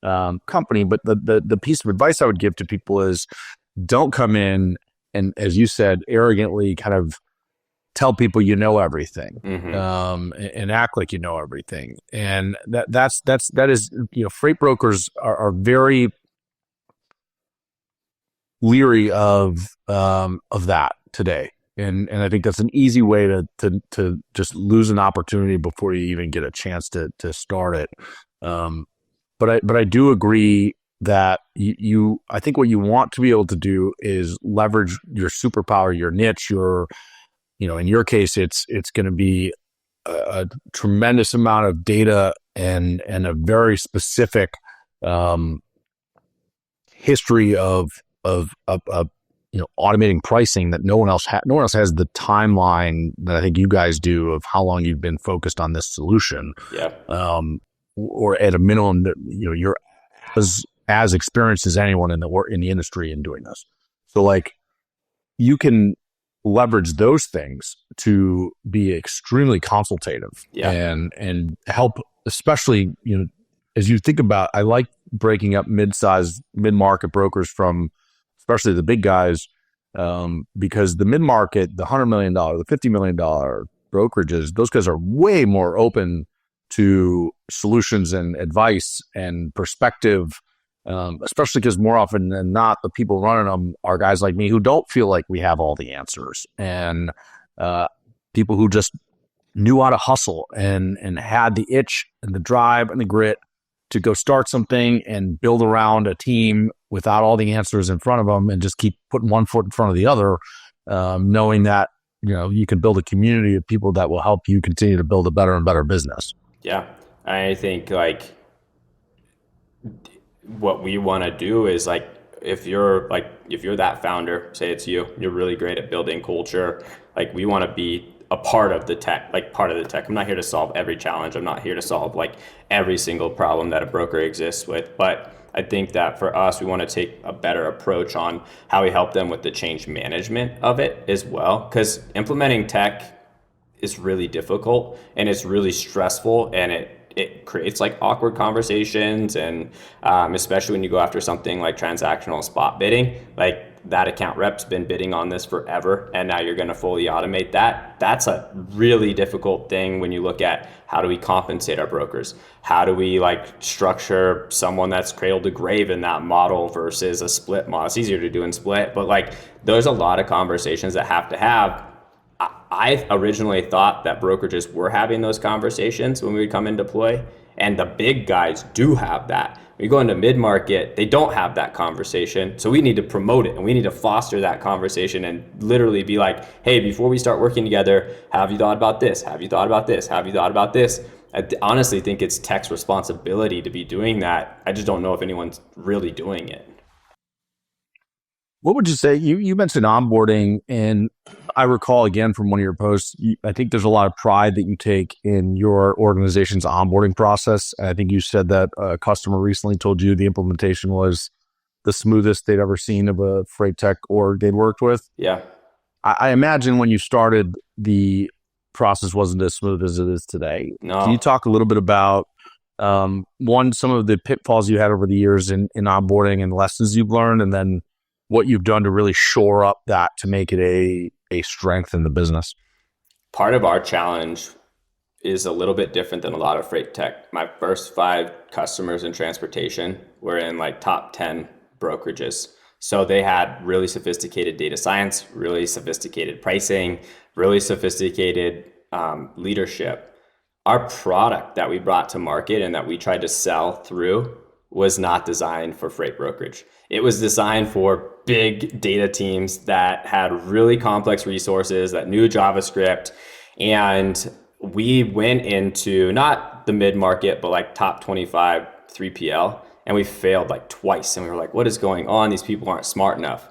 company. But the piece of advice I would give to people is don't come in and, as you said, arrogantly kind of tell people you know everything, and act like you know everything. And that is, you know, freight brokers are very leery of that today. And I think that's an easy way to just lose an opportunity before you even get a chance to start it. But I do agree that I think what you want to be able to do is leverage your superpower, your niche, you know, in your case, it's going to be a tremendous amount of data and a very specific history of you know, automating pricing that no one else has the timeline that I think you guys do of how long you've been focused on this solution. Yeah. Or at a minimum, that, you know, you're as experienced as anyone in the industry in doing this. So like you can leverage those things to be extremely consultative and help, especially, you know, as you think about, I like breaking up mid-market brokers from especially the big guys, because the mid-market, the $100 million, the $50 million brokerages, those guys are way more open to solutions and advice and perspective, especially because more often than not, the people running them are guys like me who don't feel like we have all the answers, and people who just knew how to hustle and had the itch and the drive and the grit to go start something and build around a team without all the answers in front of them, and just keep putting one foot in front of the other, knowing that, you know, you can build a community of people that will help you continue to build a better and better business. Yeah. I think like what we want to do is like, if you're that founder, say it's you're really great at building culture. Like we want to be a part of the tech, like part of the tech. I'm not here to solve every challenge. I'm not here to solve like every single problem that a broker exists with. But I think that for us, we want to take a better approach on how we help them with the change management of it as well. Because implementing tech is really difficult and it's really stressful, and it creates like awkward conversations, and especially when you go after something like transactional spot bidding, like that account rep's been bidding on this forever, and now you're going to fully automate that. That's a really difficult thing when you look at how do we compensate our brokers? How do we like structure someone that's cradle to grave in that model versus a split model? It's easier to do in split, but like there's a lot of conversations that have to have. I originally thought that brokerages were having those conversations when we would come and deploy, and the big guys do have that. When you go into mid-market, they don't have that conversation. So we need to promote it and we need to foster that conversation and literally be like, hey, before we start working together, have you thought about this? Have you thought about this? Have you thought about this? I honestly think it's tech's responsibility to be doing that. I just don't know if anyone's really doing it. What would you say? You mentioned onboarding, and I recall again from one of your posts, I think there's a lot of pride that you take in your organization's onboarding process. And I think you said that a customer recently told you the implementation was the smoothest they'd ever seen of a freight tech org they'd worked with. Yeah. I imagine when you started, the process wasn't as smooth as it is today. No. Can you talk a little bit about one, some of the pitfalls you had over the years in onboarding and lessons you've learned, and then what you've done to really shore up that to make it a strength in the business? Part of our challenge is a little bit different than a lot of freight tech. My first 5 customers in transportation were in like top 10 brokerages. So they had really sophisticated data science, really sophisticated pricing, really sophisticated leadership. Our product that we brought to market and that we tried to sell through was not designed for freight brokerage. It was designed for big data teams that had really complex resources, that knew JavaScript. And we went into not the mid-market, but like top 25 3PL, and we failed like twice. And we were like, what is going on? These people aren't smart enough.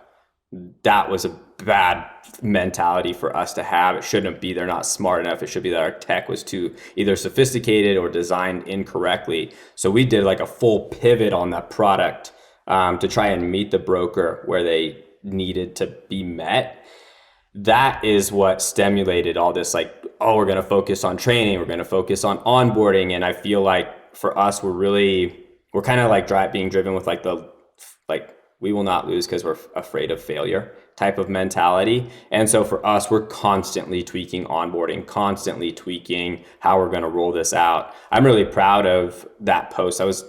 That was a bad mentality for us to have. It shouldn't be they're not smart enough. It should be that our tech was too either sophisticated or designed incorrectly. So we did like a full pivot on that product to try and meet the broker where they needed to be met. That is what stimulated all this, like, oh, we're going to focus on training, we're going to focus on onboarding. And I feel like for us, we're kind of like being driven with like we will not lose because we're afraid of failure type of mentality. And so for us, we're constantly tweaking onboarding, constantly tweaking how we're going to roll this out. I'm really proud of that post. I was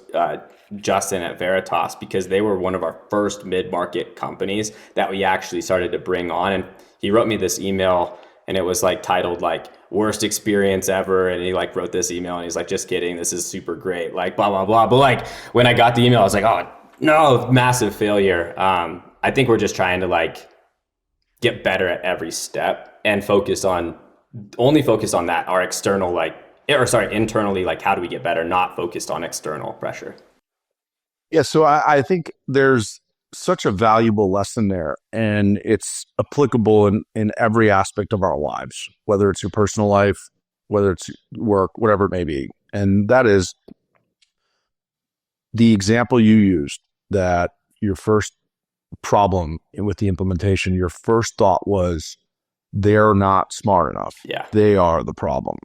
Justin at Veritas, because they were one of our first mid-market companies that we actually started to bring on. And he wrote me this email, and it was like titled like worst experience ever. And he like wrote this email and he's like, just kidding, this is super great, like blah, blah, blah. But like when I got the email, I was like, oh no, massive failure. I think we're just trying to like get better at every step and only focus on that, our external internally, like how do we get better, not focused on external pressure. Yeah, so I think there's such a valuable lesson there, and it's applicable in every aspect of our lives, whether it's your personal life, whether it's work, whatever it may be. And that is the example you used, that your first problem with the implementation, your first thought was they're not smart enough. Yeah. They are the problem.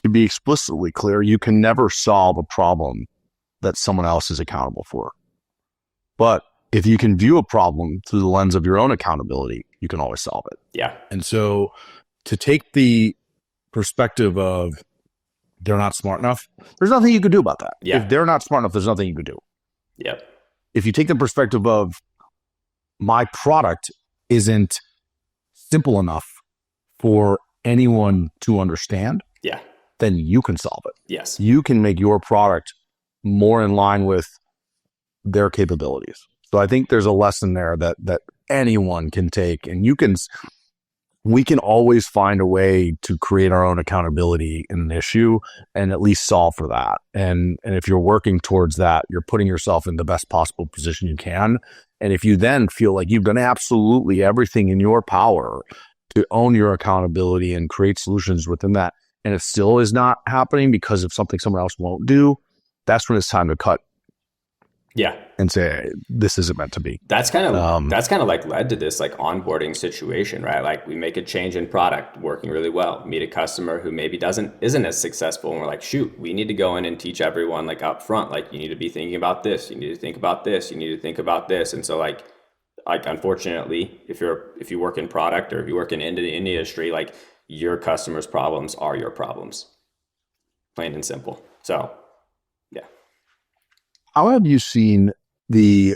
To be explicitly clear, you can never solve a problem that someone else is accountable for. But if you can view a problem through the lens of your own accountability, you can always solve it. Yeah. And so to take the perspective of they're not smart enough, there's nothing you can do about that. Yeah. If they're not smart enough, there's nothing you can do. Yep. If you take the perspective of my product isn't simple enough for anyone to understand, yeah, then you can solve it. Yes. You can make your product more in line with their capabilities. So I think there's a lesson there that anyone can take, and we can always find a way to create our own accountability in an issue and at least solve for that. And if you're working towards that, you're putting yourself in the best possible position you can. And if you then feel like you've done absolutely everything in your power to own your accountability and create solutions within that, and it still is not happening because of something someone else won't do, that's when it's time to cut. Yeah. And say, this isn't meant to be. That's kind of like led to this like onboarding situation, right? Like we make a change in product working really well, meet a customer who maybe isn't as successful. And we're like, shoot, we need to go in and teach everyone like up front, like you need to be thinking about this. You need to think about this. You need to think about this. And so like like, unfortunately, if you work in product or if you work in the industry, like, your customers' problems are your problems, plain and simple. So, yeah. How have you seen the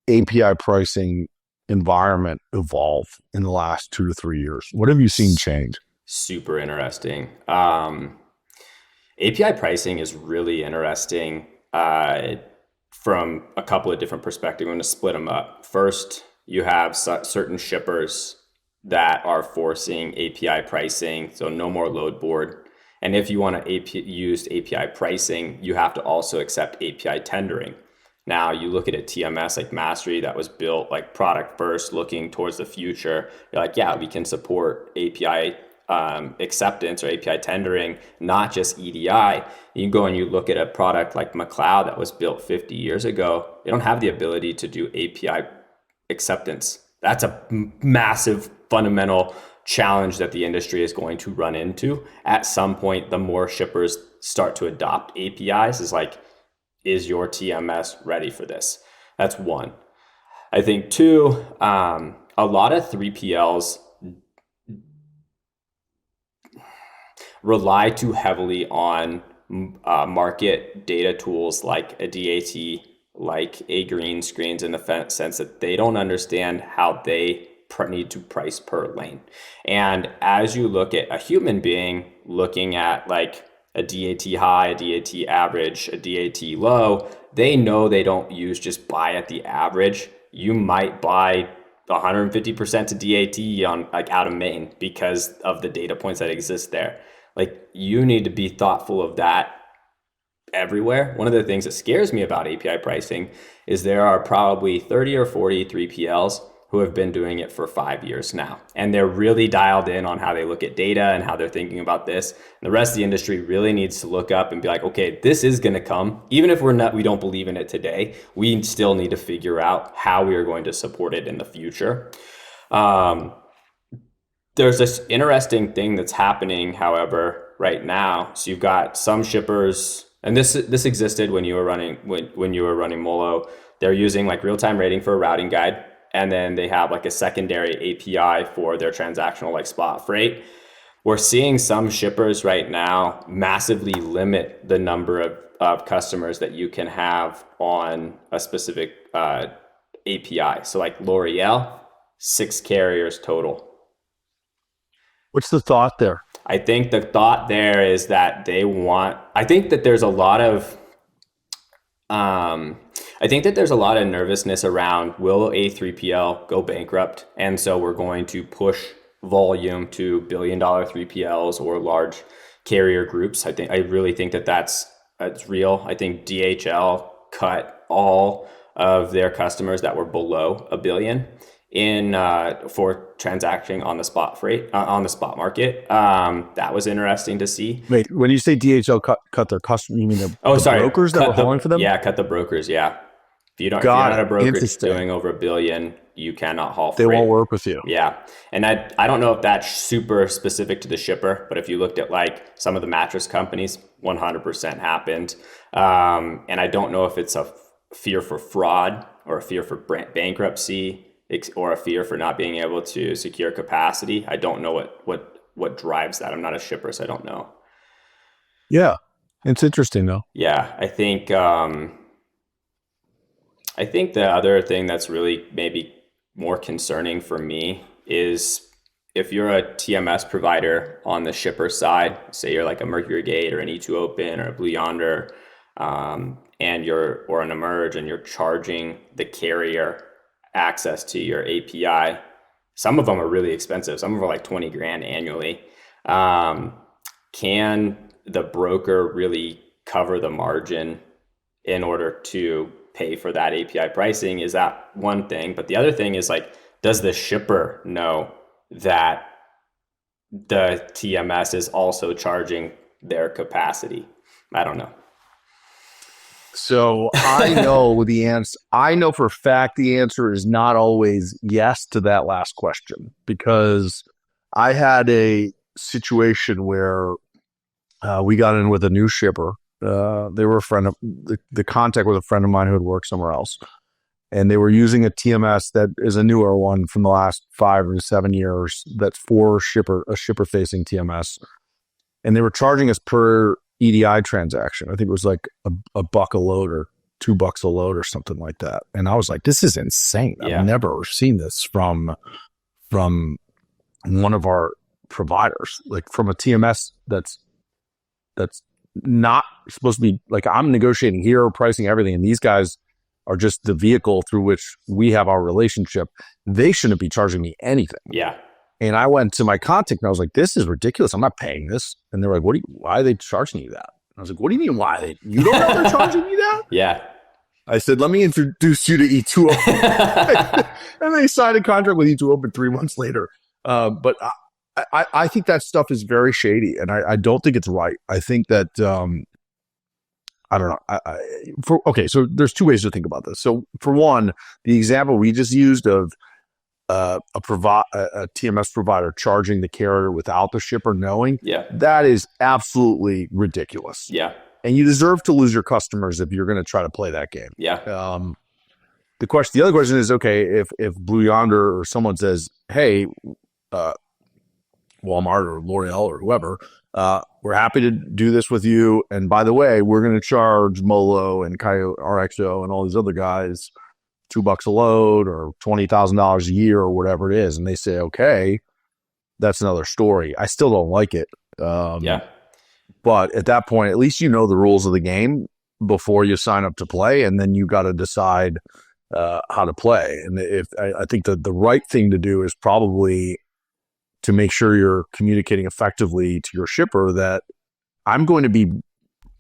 API pricing environment evolve in the last 2 to 3 years? What have you seen change? Super interesting. API pricing is really interesting from a couple of different perspectives. I'm going to split them up. First, you have certain shippers that are forcing API pricing, so no more load board. And if you want to use API pricing, you have to also accept API tendering. Now, you look at a TMS like Mastery that was built like product first, looking towards the future. You're like, yeah, we can support API acceptance or API tendering, not just EDI. You go and you look at a product like McLeod that was built 50 years ago. They don't have the ability to do API acceptance. That's a massive fundamental challenge that the industry is going to run into at some point. The more shippers start to adopt APIs, is like, is your TMS ready for this? That's one. I think two, a lot of 3PLs rely too heavily on market data tools like a DAT, like a green screens, in the sense that they don't understand how they need to price per lane. And as you look at a human being looking at like a DAT high, a DAT average, a DAT low, they know they don't just buy at the average. You might buy 150% to DAT on like out of main because of the data points that exist there. Like, you need to be thoughtful of that everywhere. One of the things that scares me about API pricing is there are probably 30 or 40 3PLs who have been doing it for 5 years now. And they're really dialed in on how they look at data and how they're thinking about this. And the rest of the industry really needs to look up and be like, okay, this is going to come. Even if we don't believe in it today, we still need to figure out how we are going to support it in the future. There's this interesting thing that's happening, however, right now. So you've got some shippers, and this existed when you were running Molo. They're using like real-time rating for a routing guide, and then they have like a secondary API for their transactional like spot freight. We're seeing some shippers right now massively limit the number of customers that you can have on a specific API. So like L'Oreal, 6 carriers total. What's the thought there? I think the thought there is that I think that there's a lot of nervousness around, will a 3PL go bankrupt? And so we're going to push volume to $1 billion 3PLs or large carrier groups. I really think that's real. I think DHL cut all of their customers that were below $1 billion for transacting on the spot freight on the spot market. That was interesting to see. Wait, when you say DHL cut their customers, you mean the brokers that were hauling for them? Yeah, cut the brokers. Yeah, if you're not a broker doing over $1 billion, you cannot haul freight. They won't work with you. Yeah, and I don't know if that's super specific to the shipper, but if you looked at like some of the mattress companies, 100% happened. And I don't know if it's a fear for fraud or a fear for bankruptcy, or a fear for not being able to secure capacity. I don't know what drives that. I'm not a shipper, so I don't know. Yeah, it's interesting though. Yeah, I think the other thing that's really maybe more concerning for me is if you're a TMS provider on the shipper side, say you're like a Mercury Gate or an E2 Open or a Blue Yonder, or an Emerge, and you're charging the carrier access to your API. Some of them are really expensive. Some of them are like 20 grand annually. Can the broker really cover the margin in order to pay for that API pricing? Is that one thing? But the other thing is like, does the shipper know that the TMS is also charging their capacity? I don't know. So I know the answer. I know for a fact the answer is not always yes to that last question, because I had a situation where we got in with a new shipper. They were a friend of the contact was a friend of mine who had worked somewhere else, and they were using a TMS that is a newer one from the last 5 or 7 years. That's a shipper facing TMS, and they were charging us per EDI transaction. I think it was like a buck a load or $2 a load or something like that. And I was like, this is insane. Yeah. I've never seen this from one of our providers, like from a TMS that's not supposed to be like, I'm negotiating here, pricing everything, and these guys are just the vehicle through which we have our relationship. They shouldn't be charging me anything. Yeah. And I went to my contact and I was like, this is ridiculous. I'm not paying this. And they were like, why are they charging you that? I was like, what do you mean you don't know they're charging you that? Yeah. I said, let me introduce you to E2Open. And they signed a contract with E2Open 3 months later. But I think that stuff is very shady, and I don't think it's right. I think that, I don't know. So there's 2 ways to think about this. So for one, the example we just used of a TMS provider charging the carrier without the shipper knowing, that is absolutely ridiculous. Yeah. And you deserve to lose your customers if you're going to try to play that game. Yeah. The other question is, okay, if Blue Yonder or someone says, hey, Walmart or L'Oreal or whoever, we're happy to do this with you. And by the way, we're going to charge Molo and Coyote RXO and all these other guys $2 a load or $20,000 a year or whatever it is. And they say, okay, that's another story. I still don't like it. But at that point, at least you know the rules of the game before you sign up to play, and then you got to decide how to play. And I think that the right thing to do is probably to make sure you're communicating effectively to your shipper that I'm going to be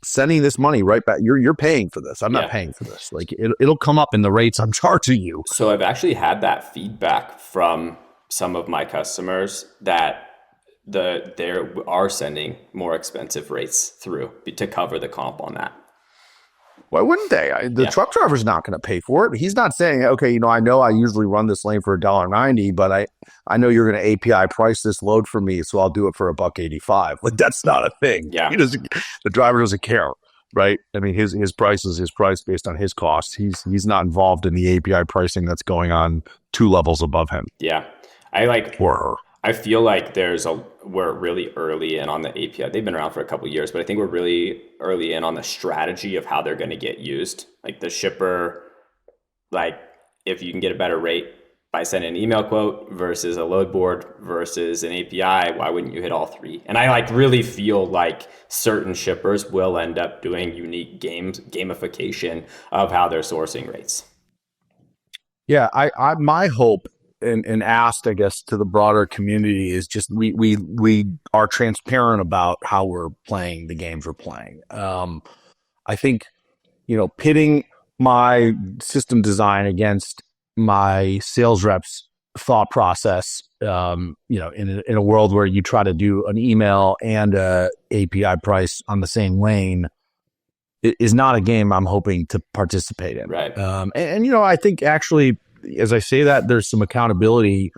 sending this money right back. You're paying for this. I'm not paying for this. Like it'll come up in the rates I'm charging you. So I've actually had that feedback from some of my customers that they are sending more expensive rates through to cover the comp on that. Why wouldn't they? The truck driver's not going to pay for it. He's not saying, okay, I know I usually run this lane for $1.90, but I know you're going to API price this load for me, so I'll do it for $1.85. Like that's not a thing. Yeah. The driver doesn't care, right? I mean, his price is his price based on his costs. He's not involved in the API pricing that's going on 2 levels above him. Yeah. Or her. I feel like we're really early in on the API. They've been around for a couple of years, but I think we're really early in on the strategy of how they're going to get used. Like the shipper, like if you can get a better rate by sending an email quote versus a load board versus an API, why wouldn't you hit all 3? And I really feel like certain shippers will end up doing unique gamification of how they're sourcing rates. Yeah, my hope and asked, I guess, to the broader community is just we are transparent about how we're playing the games we're playing. I think, pitting my system design against my sales reps thought process, in a world where you try to do an email and a API price on the same lane is not a game I'm hoping to participate in. Right. I think actually, as I say that, there's some accountability.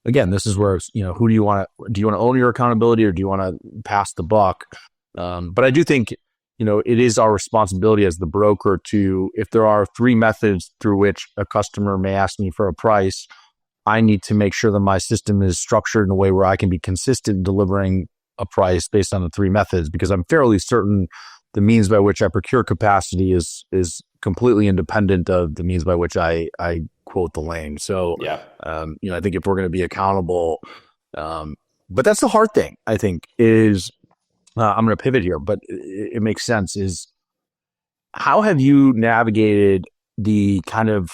Again, this is where, who do you want to own your accountability, or do you want to pass the buck? But I do think, it is our responsibility as the broker to, if there are 3 methods through which a customer may ask me for a price, I need to make sure that my system is structured in a way where I can be consistent in delivering a price based on the 3 methods, because I'm fairly certain the means by which I procure capacity is completely independent of the means by which I quote the lane. So, I think if we're going to be accountable, but that's the hard thing, I think, is I'm going to pivot here, but it makes sense, is how have you navigated the kind of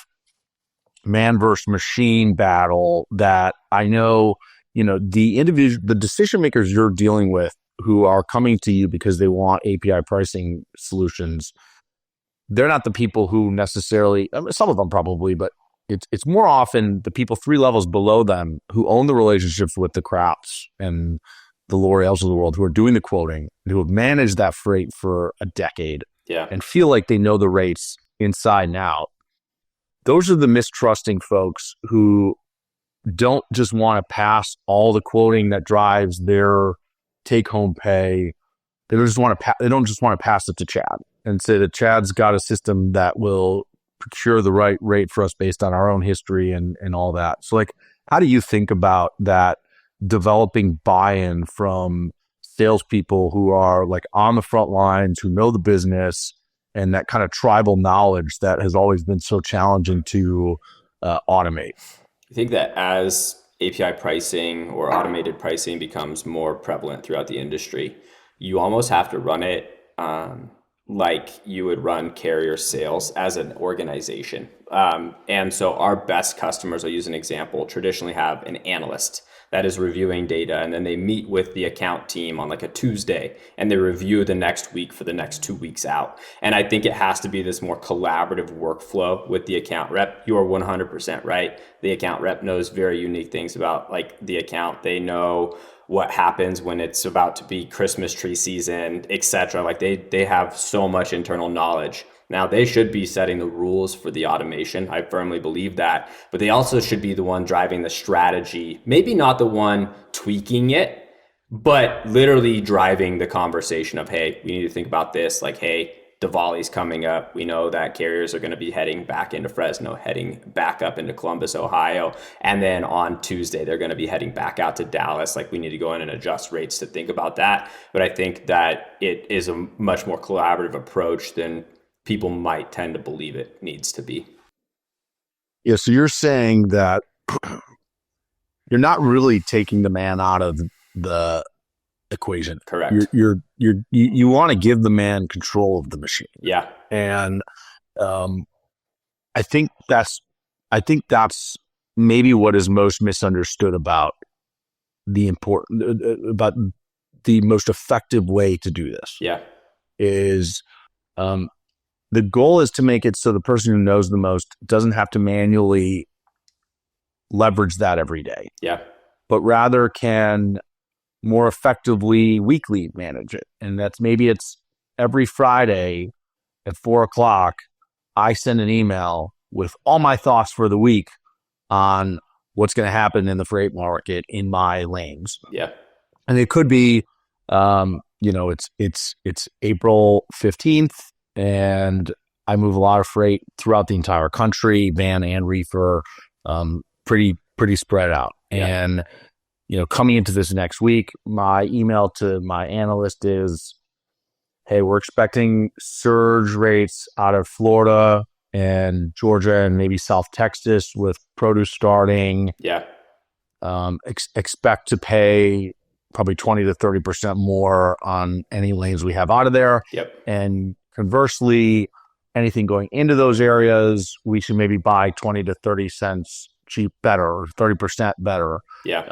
man versus machine battle that I know, the decision makers you're dealing with who are coming to you because they want API pricing solutions, they're not the people who necessarily, some of them probably, but it's more often the people 3 levels below them who own the relationships with the Crafts and the L'Oreals of the world, who are doing the quoting, who have managed that freight for a decade and feel like they know the rates inside and out. Those are the mistrusting folks who don't just want to pass all the quoting that drives their take-home pay. They don't just want to pass it to Chad and say that Chad's got a system that will procure the right rate for us based on our own history and all that. So like, how do you think about that, developing buy-in from salespeople who are like on the front lines, who know the business, and that kind of tribal knowledge that has always been so challenging to automate? I think that as API pricing or automated pricing becomes more prevalent throughout the industry, you almost have to run it like you would run carrier sales as an organization. And so our best customers, I'll use an example, traditionally have an analyst that is reviewing data, and then they meet with the account team on like a Tuesday and they review the next week for the next 2 weeks out. And I think it has to be this more collaborative workflow with the account rep. You are 100% right. The account rep knows very unique things about like the account. They know what happens when it's about to be Christmas tree season, etc. Like they have so much internal knowledge. Now they should be setting the rules for the automation. I firmly believe that, but they also should be the one driving the strategy. Maybe not the one tweaking it, but literally driving the conversation of, hey, we need to think about this. Like, hey, Diwali's coming up. We know that carriers are going to be heading back into Fresno, heading back up into Columbus, Ohio. And then on Tuesday, they're going to be heading back out to Dallas. Like, we need to go in and adjust rates to think about that. But I think that it is a much more collaborative approach than people might tend to believe it needs to be. Yeah. So you're saying that you're not really taking the man out of the equation. Correct. You want to give the man control of the machine. Yeah. And I think that's maybe what is most misunderstood about about the most effective way to do this. Yeah. Is the goal is to make it so the person who knows the most doesn't have to manually leverage that every day. Yeah. But rather can more effectively weekly manage it. And maybe it's every Friday at 4:00, I send an email with all my thoughts for the week on what's going to happen in the freight market in my lanes. Yeah. And it could be, it's April 15th and I move a lot of freight throughout the entire country, van and reefer, pretty spread out. Yeah. And coming into this next week, my email to my analyst is, hey, we're expecting surge rates out of Florida and Georgia and maybe South Texas with produce starting. Yeah. Expect to pay probably 20 to 30% more on any lanes we have out of there. Yep. And conversely, anything going into those areas, we should maybe buy 20 to 30 cents cheap better or 30% better. Yeah.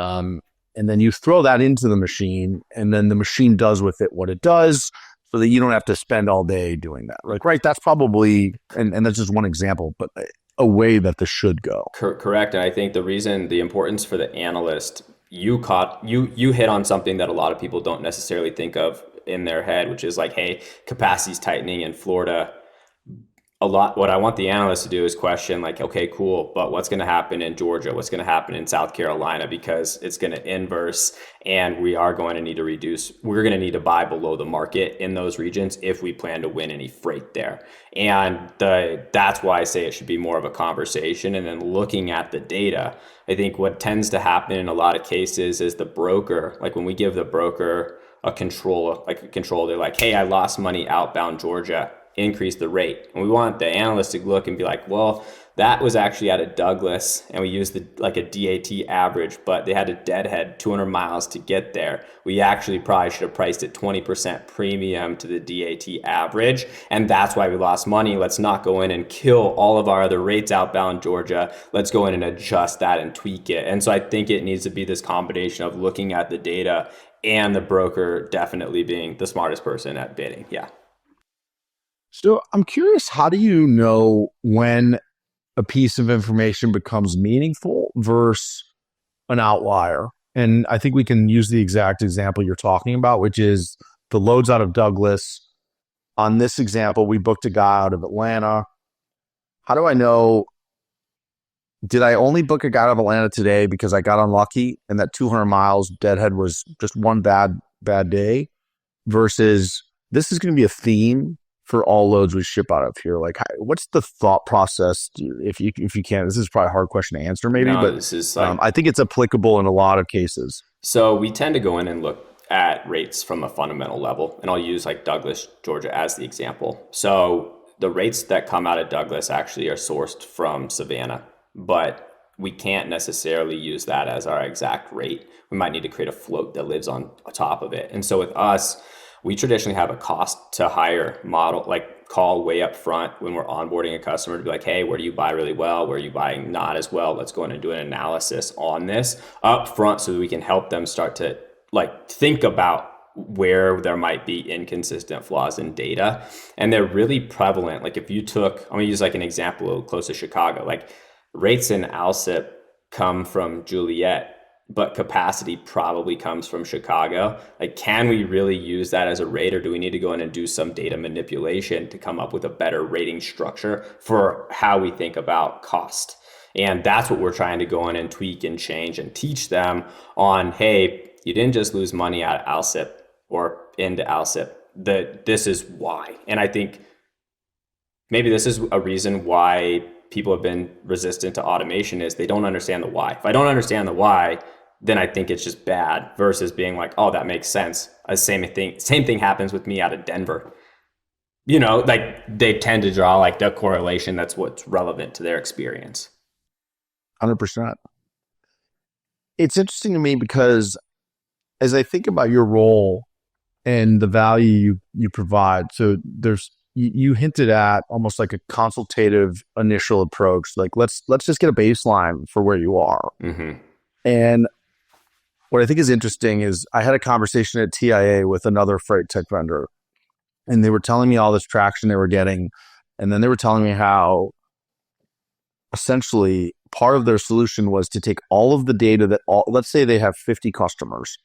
And then you throw that into the machine and then the machine does with it what it does so that you don't have to spend all day doing that. Like, right. That's probably, and that's just one example, but a way that this should go. Correct. And I think the importance for the analyst, you hit on something that a lot of people don't necessarily think of in their head, which is like, hey, capacity's tightening in Florida. What I want the analyst to do is question like, okay, cool, but what's going to happen in Georgia? What's going to happen in South Carolina? Because it's going to inverse and we are going to need to we're going to need to buy below the market in those regions if we plan to win any freight there. And that's why I say it should be more of a conversation. And then looking at the data, I think what tends to happen in a lot of cases is the broker, like when we give the broker a control, they're like, hey, I lost money outbound Georgia, increase the rate. And we want the analyst to look and be like, well, that was actually at a Douglas and we used a DAT average, but they had a deadhead 200 miles to get there. We actually probably should have priced it 20% premium to the DAT average. And that's why we lost money. Let's not go in and kill all of our other rates outbound Georgia. Let's go in and adjust that and tweak it. And so I think it needs to be this combination of looking at the data and the broker definitely being the smartest person at bidding. Yeah. So I'm curious, how do you know when a piece of information becomes meaningful versus an outlier? And I think we can use the exact example you're talking about, which is the loads out of Douglas. On this example, we booked a guy out of Atlanta. How do I know, did I only book a guy out of Atlanta today because I got unlucky and that 200 miles deadhead was just one bad day versus this is going to be a theme for all loads we ship out of here? Like, what's the thought process? If you can, this is probably a hard question to answer, maybe, but this is like, I think it's applicable in a lot of cases. So we tend to go in and look at rates from a fundamental level, and I'll use like Douglas, Georgia as the example. So the rates that come out of Douglas actually are sourced from Savannah, but we can't necessarily use that as our exact rate. We might need to create a float that lives on top of it. And so with us, we traditionally have a cost to hire model, like call way up front when we're onboarding a customer to be like, hey, where do you buy really well? Where are you buying not as well? Let's go in and do an analysis on this up front so that we can help them start to like think about where there might be inconsistent flaws in data. And they're really prevalent. Like if you took, I'm gonna use like an example close to Chicago, like rates in Alsip come from Juliet, but capacity probably comes from Chicago. Like, can we really use that as a rate, or do we need to go in and do some data manipulation to come up with a better rating structure for how we think about cost? And that's what we're trying to go in and tweak and change and teach them on, hey, you didn't just lose money out of Alsip or into Alsip. This is why. And I think maybe this is a reason why people have been resistant to automation is they don't understand the why. If I don't understand the why, then I think it's just bad versus being like, oh, that makes sense. Same thing happens with me out of Denver. You know, like they tend to draw like the correlation that's what's relevant to their experience. 100%. It's interesting to me because as I think about your role and the value you provide, so you hinted at almost like a consultative initial approach. Like let's just get a baseline for where you are. Mm-hmm. And what I think is interesting is I had a conversation at TIA with another freight tech vendor, and they were telling me all this traction they were getting. And then they were telling me how essentially part of their solution was to take all of the data that let's say they have 50 customers.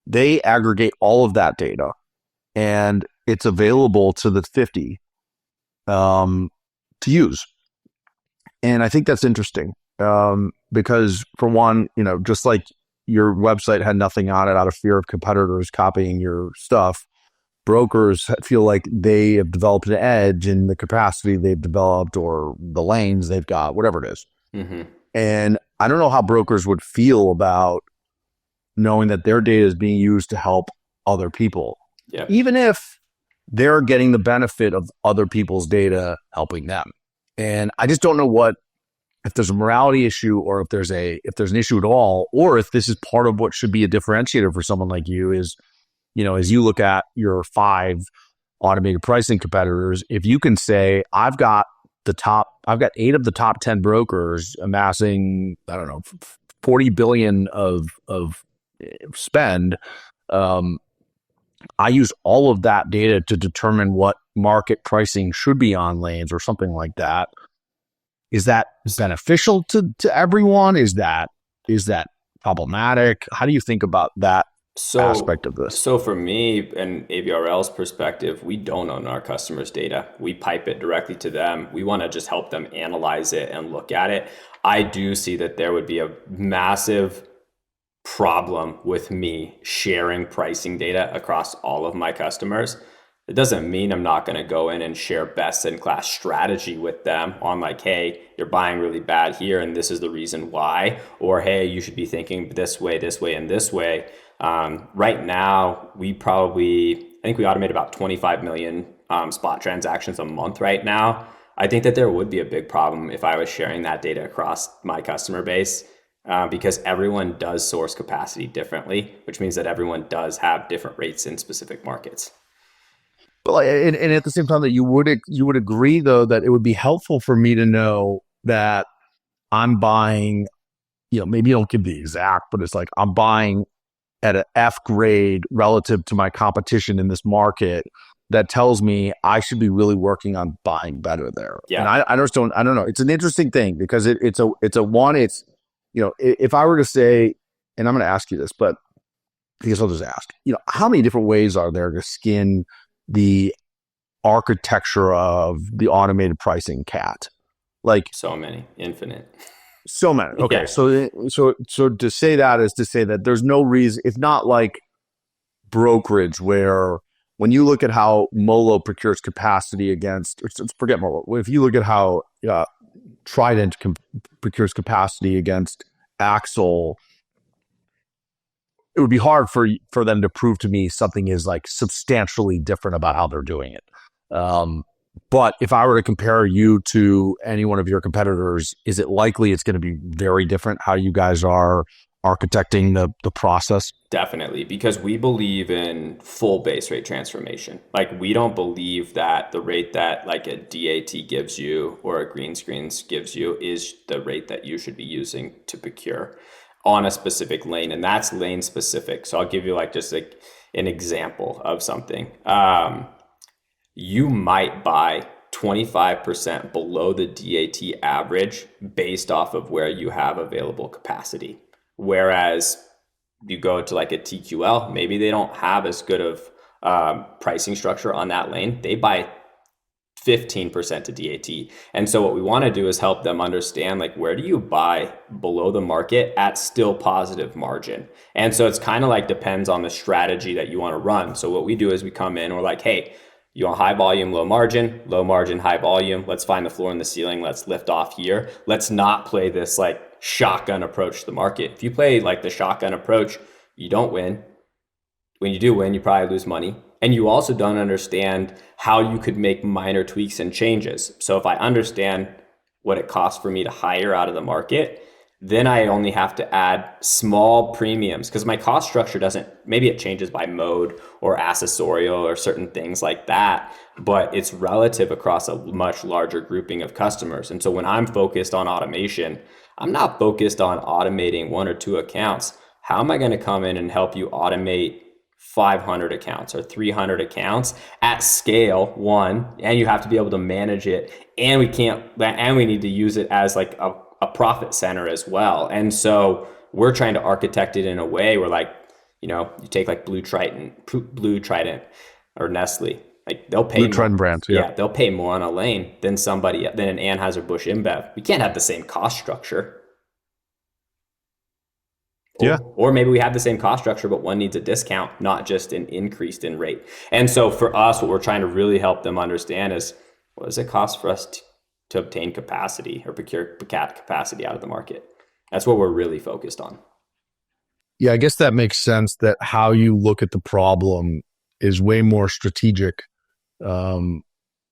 They aggregate all of that data and it's available to the 50 to use. And I think that's interesting because for one, just like your website had nothing on it out of fear of competitors copying your stuff, brokers feel like they have developed an edge in the capacity they've developed or the lanes they've got, whatever it is. Mm-hmm. And I don't know how brokers would feel about knowing that their data is being used to help other people, even if they're getting the benefit of other people's data helping them. And I just don't know if there's a morality issue or if there's an issue at all, or if this is part of what should be a differentiator for someone like you is, as you look at your 5 automated pricing competitors, if you can say, I've got 8 of the top 10 brokers amassing, I don't know, 40 billion of spend. I use all of that data to determine what market pricing should be on lanes or something like that. Is that beneficial to everyone? Is that problematic? How do you think about that aspect of this? So for me and AVRL's perspective, we don't own our customers' data. We pipe it directly to them. We want to just help them analyze it and look at it. I do see that there would be a massive problem with me sharing pricing data across all of my customers. It doesn't mean I'm not going to go in and share best in class strategy with them on like, hey, you're buying really bad here and this is the reason why, or hey, you should be thinking this way, and this way. Right now, I think we automate about 25 million spot transactions a month right now. I think that there would be a big problem if I was sharing that data across my customer base because everyone does source capacity differently, which means that everyone does have different rates in specific markets. But and at the same time that you would agree though that it would be helpful for me to know that I'm buying, maybe you don't give the exact, but it's like I'm buying at an F grade relative to my competition in this market. That tells me I should be really working on buying better there. Yeah. And I don't know. It's an interesting thing because it's if I were to say, and I'm going to ask you this, but I guess I'll just ask, how many different ways are there to skin the architecture of the automated pricing cat? Like so many, infinite. So many. Okay. Yeah. So to say that is to say that there's no reason, it's not like brokerage where when you look at how Molo procures capacity against, let's forget Molo. If you look at how Trident procures capacity against Axle, it would be hard for them to prove to me something is like substantially different about how they're doing it. But if I were to compare you to any one of your competitors, is it likely it's going to be very different how you guys are architecting the process? Definitely, because we believe in full base rate transformation. Like, we don't believe that the rate that like a DAT gives you or a green screens gives you is the rate that you should be using to procure on a specific lane, and that's lane specific. So I'll give you like just like an example of something. You might buy 25% below the DAT average based off of where you have available capacity. Whereas you go to like a TQL, maybe they don't have as good of pricing structure on that lane. They buy 15% to DAT. And so what we want to do is help them understand, like, where do you buy below the market at still positive margin? And so it's kind of like depends on the strategy that you want to run. So what we do is we come in, we're like, hey, you want high volume, low margin, high volume. Let's find the floor and the ceiling. Let's lift off here. Let's not play this like shotgun approach to the market. If you play like the shotgun approach, you don't win. When you do win, you probably lose money. And you also don't understand how you could make minor tweaks and changes. So if I understand what it costs for me to hire out of the market, then I only have to add small premiums because my cost structure doesn't, maybe it changes by mode or accessorial or certain things like that, but it's relative across a much larger grouping of customers. And so when I'm focused on automation, I'm not focused on automating 1 or 2 accounts. How am I going to come in and help you automate 500 accounts or 300 accounts at scale, one, and you have to be able to manage it, and we need to use it as like a profit center as well. And so we're trying to architect it in a way where, like, you take like Blue Trident or Nestle, like they'll pay Blue Trident brands, yeah, they'll pay more on a lane than an Anheuser-Busch InBev. We can't have the same cost structure. Or maybe we have the same cost structure, but one needs a discount, not just an increase in rate. And so for us, what we're trying to really help them understand is, what does it cost for us to obtain capacity or procure capacity out of the market? That's what we're really focused on. Yeah, I guess that makes sense, that how you look at the problem is way more strategic. And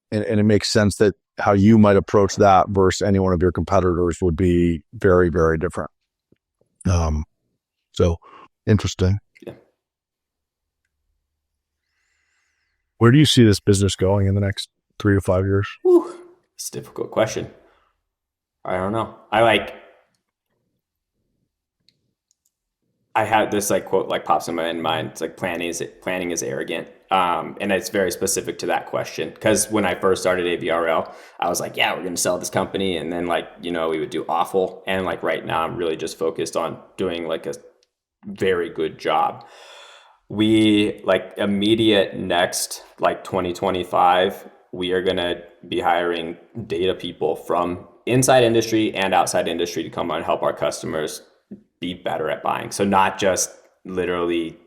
it makes sense that how you might approach that versus any one of your competitors would be very, very different. So interesting. Yeah. Where do you see this business going in the next 3 to 5 years? It's a difficult question. I don't know. I had this like quote like pops in my mind. It's like planning is arrogant. And it's very specific to that question. Because when I first started AVRL, I was like, yeah, we're going to sell this company. And then we would do awful. And like right now, I'm really just focused on doing like a very good job. We immediate next, 2025, we are going to be hiring data people from inside industry and outside industry to come on and help our customers be better at buying. So not just literally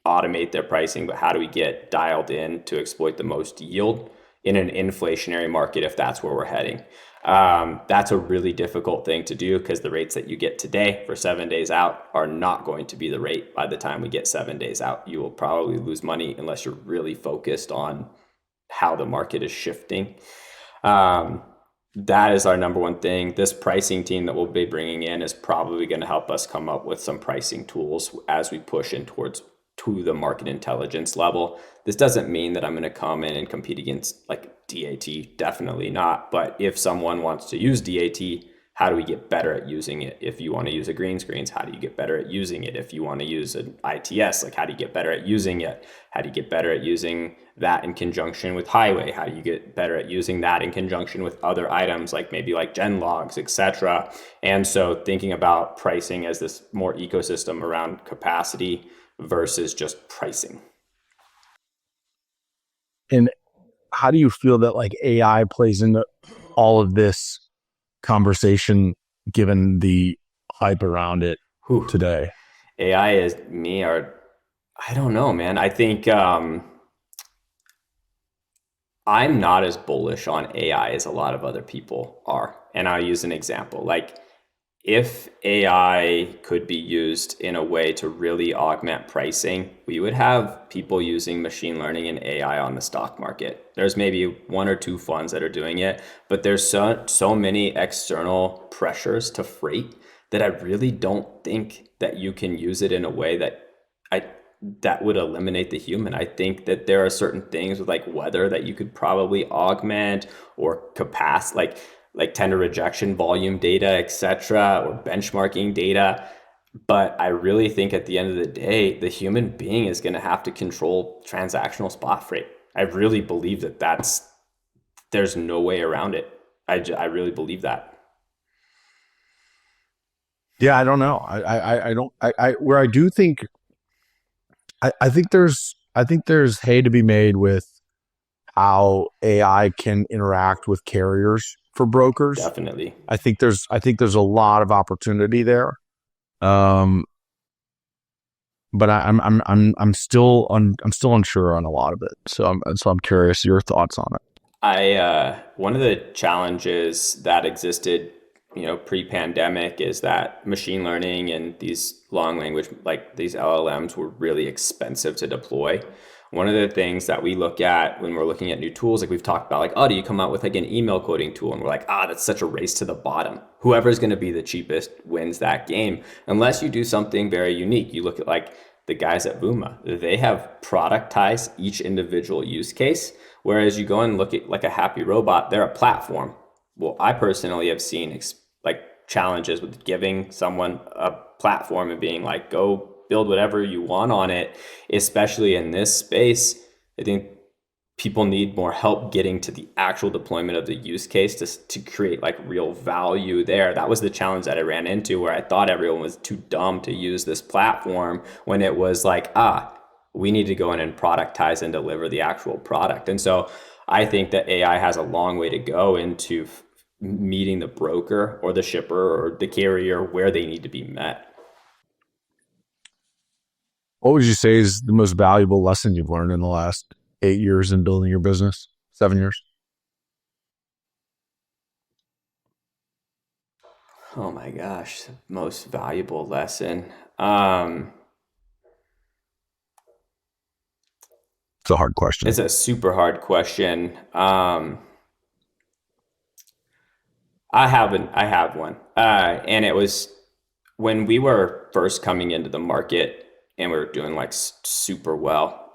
automate their pricing, but how do we get dialed in to exploit the most yield in an inflationary market, if that's where we're heading. That's a really difficult thing to do because the rates that you get today for 7 days out are not going to be the rate by the time we get 7 days out. You will probably lose money unless you're really focused on how the market is shifting. That is our number one thing. This pricing team that we'll be bringing in is probably going to help us come up with some pricing tools as we push in to the market intelligence level. This doesn't mean that I'm going to come in and compete against DAT, definitely not. But if someone wants to use DAT, how do we get better at using it? If you want to use a green screens, how do you get better at using it? If you want to use an ITS, how do you get better at using it? How do you get better at using that in conjunction with highway? How do you get better at using that in conjunction with other items maybe gen logs, etc.? And so thinking about pricing as this more ecosystem around capacity versus just pricing. And how do you feel that AI plays into all of this conversation, given the hype around it today? AI is I don't know, man. I think I'm not as bullish on AI as a lot of other people are. And I'll use an example. Like, if AI could be used in a way to really augment pricing, we would have people using machine learning and AI on the stock market. There's maybe one or two funds that are doing it, but there's so many external pressures to freight that I really don't think that you can use it in a way I that would eliminate the human. I think that there are certain things with like weather that you could probably augment, or capacity, like tender rejection volume data, etc., or benchmarking data. But I really think at the end of the day, the human being is going to have to control transactional spot freight. I really believe there's no way around it. I really believe that. Yeah, I don't know. I don't. Where I do think, I think there's hay to be made with how AI can interact with carriers for brokers. Definitely. I think there's a lot of opportunity there. But I'm still unsure on a lot of it. So I'm curious your thoughts on it. One of the challenges that existed, pre-pandemic, is that machine learning and these long language, like these LLMs, were really expensive to deploy. One of the things that we look at when we're looking at new tools, like we've talked about, like, oh, do you come out with like an email coding tool? And we're like, that's such a race to the bottom. Whoever's going to be the cheapest wins that game, unless you do something very unique. You look at like the guys at Vuma, they have productized each individual use case. Whereas you go and look at like a Happy Robot, they're a platform. Well, I personally have seen like challenges with giving someone a platform and being like, go build whatever you want on it, especially in this space. I think people need more help getting to the actual deployment of the use case to create like real value there. That was the challenge that I ran into, where I thought everyone was too dumb to use this platform, when it was like, we need to go in and productize and deliver the actual product. And so I think that AI has a long way to go into meeting the broker or the shipper or the carrier where they need to be met. What would you say is the most valuable lesson you've learned in the last 8 years in building your business? 7 years? Oh my gosh, most valuable lesson. It's a hard question. It's a super hard question. I have one. And it was when we were first coming into the market and we were doing like super well.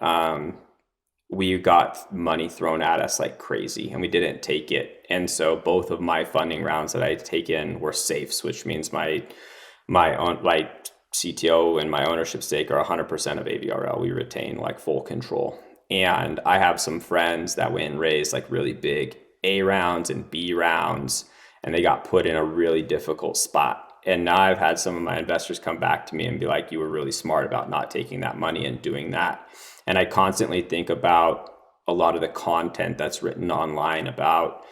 We got money thrown at us like crazy and we didn't take it. And so both of my funding rounds that I had taken were safes, which means my own, like, CTO and my ownership stake are 100% of AVRL. We retain like full control. And I have some friends that went and raised like really big A rounds and B rounds, and they got put in a really difficult spot. And now I've had some of my investors come back to me and be like, you were really smart about not taking that money and doing that. And I constantly think about a lot of the content that's written online about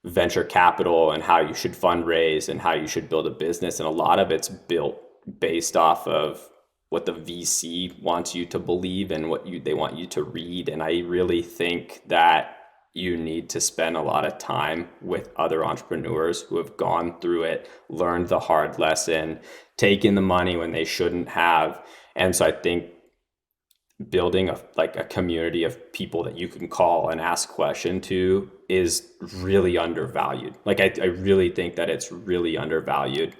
venture capital and how you should fundraise and how you should build a business. And a lot of it's built based off of what the VC wants you to believe and what they want you to read. And I really think that you need to spend a lot of time with other entrepreneurs who have gone through it, learned the hard lesson, taken the money when they shouldn't have. And so I think building a community of people that you can call and ask question to is really undervalued. Like I really think that it's really undervalued.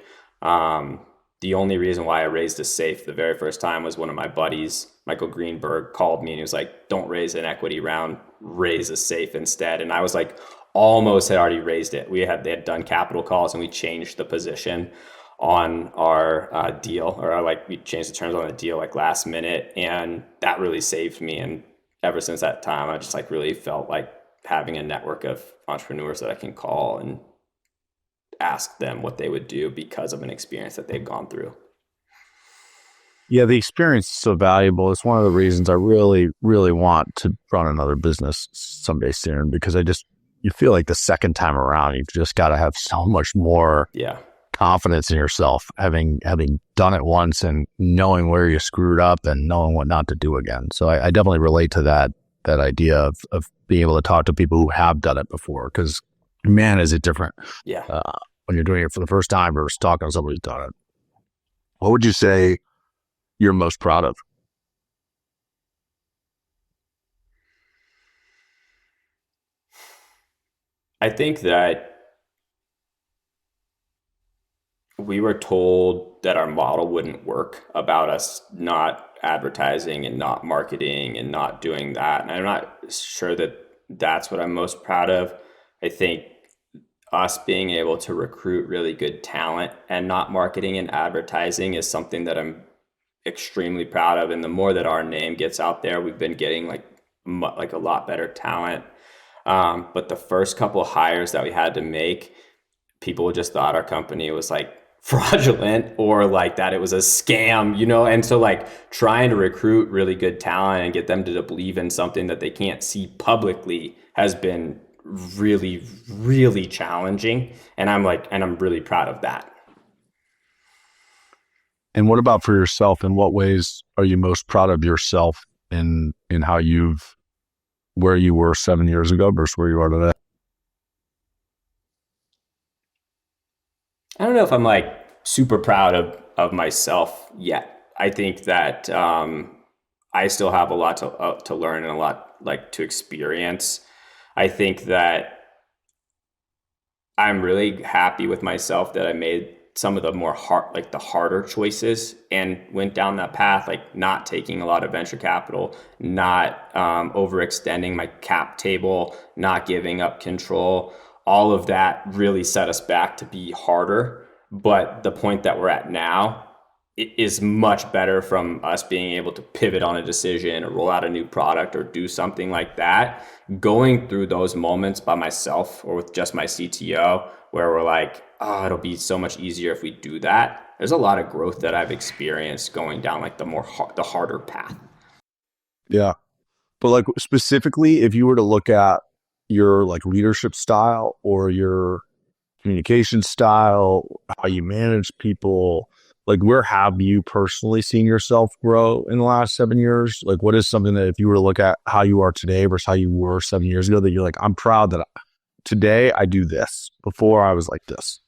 The only reason why I raised a safe the very first time was one of my buddies, Michael Greenberg, called me and he was like, don't raise an equity round, raise a safe instead. And I was like, almost had already raised it. They had done capital calls and we changed the position on our deal, or we changed the terms on the deal like last minute. And that really saved me. And ever since that time, I just like really felt like having a network of entrepreneurs that I can call and ask them what they would do because of an experience that they've gone through. Yeah, the experience is so valuable. It's one of the reasons I really, really want to run another business someday soon, because you feel like the second time around, you've just got to have so much more confidence in yourself, having done it once and knowing where you screwed up and knowing what not to do again. So I definitely relate to that that idea of being able to talk to people who have done it before, because man, is it different when you're doing it for the first time versus talking to somebody who's done it. What would you say you're most proud of? I think that we were told that our model wouldn't work about us not advertising and not marketing and not doing that. And I'm not sure that that's what I'm most proud of. I think us being able to recruit really good talent and not marketing and advertising is something that I'm extremely proud of. And the more that our name gets out there, we've been getting like a lot better talent. But the first couple of hires that we had to make, people just thought our company was like fraudulent or like that it was a scam, and so like trying to recruit really good talent and get them to believe in something that they can't see publicly has been really, really challenging. And I'm really proud of that. And what about for yourself? In what ways are you most proud of yourself in how where you were 7 years ago versus where you are today? I don't know if I'm like super proud of myself yet. I think that I still have a lot to learn and a lot like to experience. I think that I'm really happy with myself that I made some of the more the harder choices and went down that path, like not taking a lot of venture capital, not overextending my cap table, not giving up control. All of that really set us back to be harder. But the point that we're at now is much better from us being able to pivot on a decision or roll out a new product or do something like that. Going through those moments by myself or with just my CTO, where we're like, oh, it'll be so much easier if we do that. There's a lot of growth that I've experienced going down like the harder path. Yeah. But like specifically, if you were to look at your like leadership style or your communication style, how you manage people, like where have you personally seen yourself grow in the last 7 years? Like what is something that if you were to look at how you are today versus how you were 7 years ago, that you're like, I'm proud that today I do this. Before I was like this.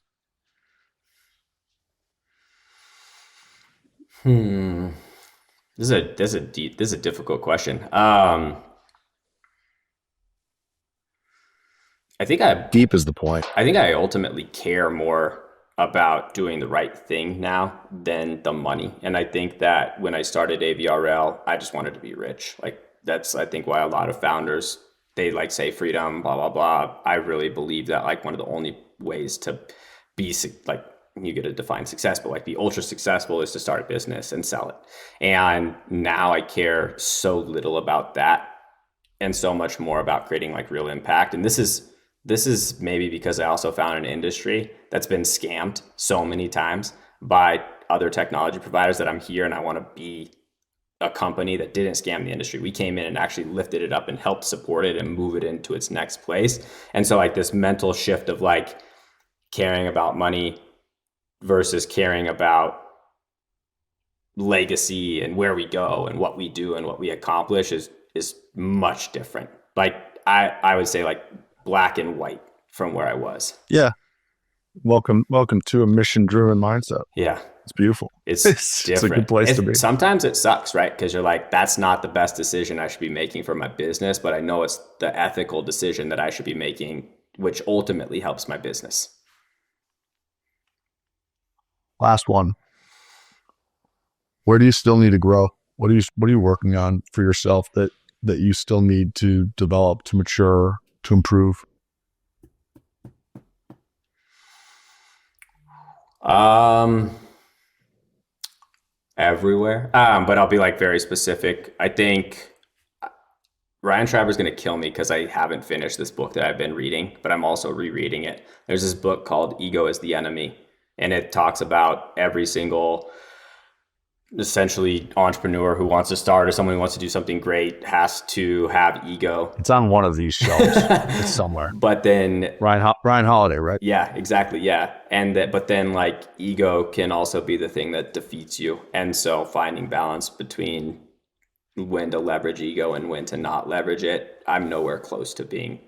This is a difficult question. I think deep is the point. I think I ultimately care more about doing the right thing now than the money. And I think that when I started AVRL, I just wanted to be rich. Like that's, I think, why a lot of founders, they like say freedom, blah, blah, blah. I really believe that like one of the only ways to be like, you get to define success, but like be ultra successful is to start a business and sell it. And now I care so little about that and so much more about creating like real impact. And this is maybe because I also found an industry that's been scammed so many times by other technology providers that I'm here and I want to be a company that didn't scam the industry. We came in and actually lifted it up and helped support it and move it into its next place. And so like this mental shift of like caring about money versus caring about legacy and where we go and what we do and what we accomplish is much different. Like I would say like black and white from where I was. Yeah. Welcome to a mission-driven mindset. Yeah. It's beautiful. It's different. It's a good place to be. Sometimes it sucks, right? Because you're like, that's not the best decision I should be making for my business, but I know it's the ethical decision that I should be making, which ultimately helps my business. Last one. Where do you still need to grow? What are you working on for yourself that you still need to develop, to mature, to improve? Everywhere. But I'll be like very specific. I think Ryan Schreiber's going to kill me because I haven't finished this book that I've been reading, but I'm also rereading it. There's this book called Ego is the Enemy, and it talks about every single essentially entrepreneur who wants to start or someone who wants to do something great has to have ego. It's on one of these shelves. It's somewhere. But then Ryan Holiday, right? Yeah, exactly. Yeah. And but then like ego can also be the thing that defeats you. And so finding balance between when to leverage ego and when to not leverage it. I'm nowhere close to being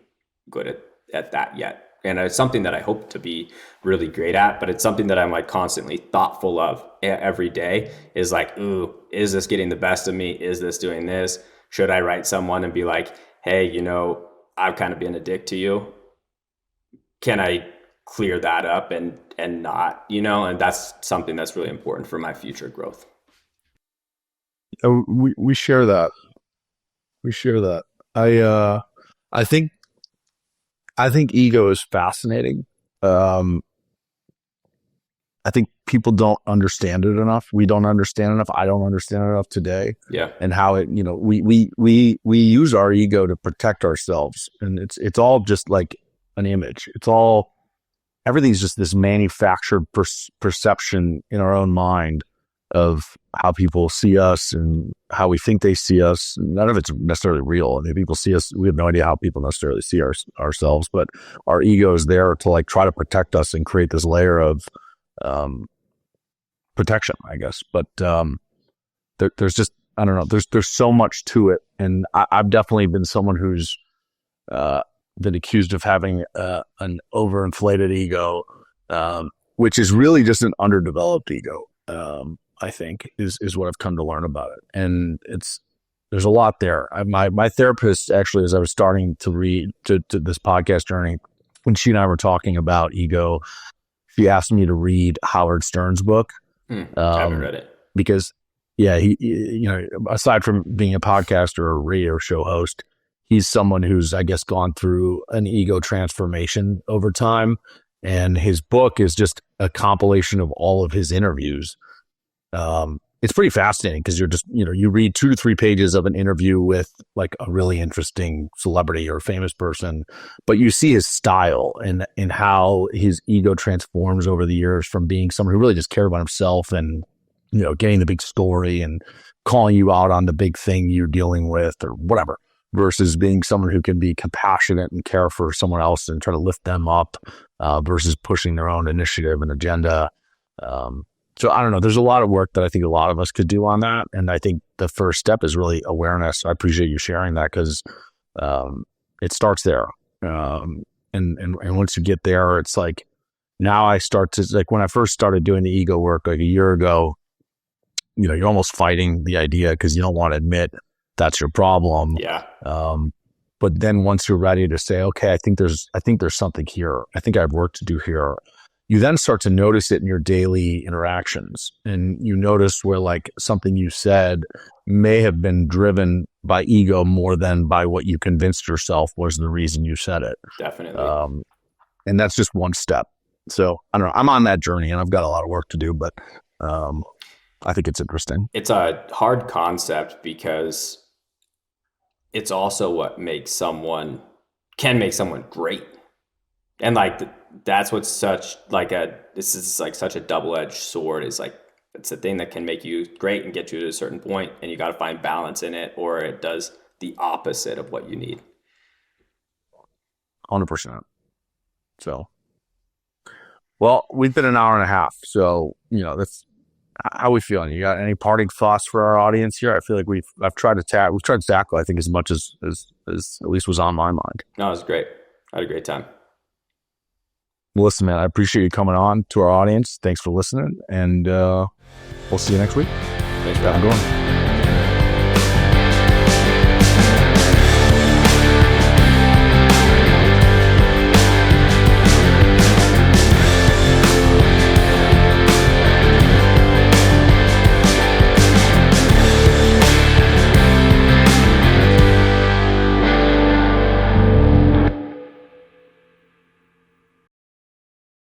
good at that yet. And it's something that I hope to be really great at, but it's something that I'm like constantly thoughtful of every day, is like, ooh, is this getting the best of me? Is this doing this? Should I write someone and be like, hey, I've kind of been a dick to you. Can I clear that up and not, and that's something that's really important for my future growth. We share that. I think ego is fascinating. I think people don't understand it enough. We don't understand enough. I don't understand it enough today. Yeah. And how it, we use our ego to protect ourselves, and it's all just like an image. Everything's just this manufactured perception in our own mind of how people see us and how we think they see us. None of it's necessarily real. I mean, people see us, we have no idea how people necessarily see ourselves, but our ego is there to like try to protect us and create this layer of protection, I guess. But there's just, I don't know, there's so much to it. And I've definitely been someone who's been accused of having an overinflated ego, which is really just an underdeveloped ego. I think is what I've come to learn about it. And there's a lot there. My therapist, actually, as I was starting to read to this podcast journey, when she and I were talking about ego, she asked me to read Howard Stern's book. I haven't read it. Because, yeah, he aside from being a podcaster or a radio show host, he's someone who's, I guess, gone through an ego transformation over time. And his book is just a compilation of all of his interviews. It's pretty fascinating because you're just, you read 2 to 3 pages of an interview with like a really interesting celebrity or famous person, but you see his style and how his ego transforms over the years from being someone who really just cared about himself and, getting the big story and calling you out on the big thing you're dealing with or whatever, versus being someone who can be compassionate and care for someone else and try to lift them up, versus pushing their own initiative and agenda. So I don't know, there's a lot of work that I think a lot of us could do on that. And I think the first step is really awareness. I appreciate you sharing that because it starts there. And once you get there, it's like, now I start to, like when I first started doing the ego work like a year ago, you're almost fighting the idea because you don't want to admit that's your problem. Yeah. But then once you're ready to say, okay, I think there's something here. I think I have work to do here. You then start to notice it in your daily interactions, and you notice where like something you said may have been driven by ego more than by what you convinced yourself was the reason you said it. Definitely. And that's just one step. So I don't know, I'm on that journey and I've got a lot of work to do, but I think it's interesting. It's a hard concept because it's also what can make someone great. And like, that's what's this is like such a double-edged sword. Is like, it's a thing that can make you great and get you to a certain point, and you got to find balance in it, or it does the opposite of what you need. 100%. So, well, we've been an hour and a half, so that's how we feeling. You got any parting thoughts for our audience here? I feel like we've tried to tackle, I think, as much as at least was on my mind. No, it was great. I had a great time. Well, listen, man, I appreciate you coming on to our audience. Thanks for listening, and we'll see you next week. Thanks for having me.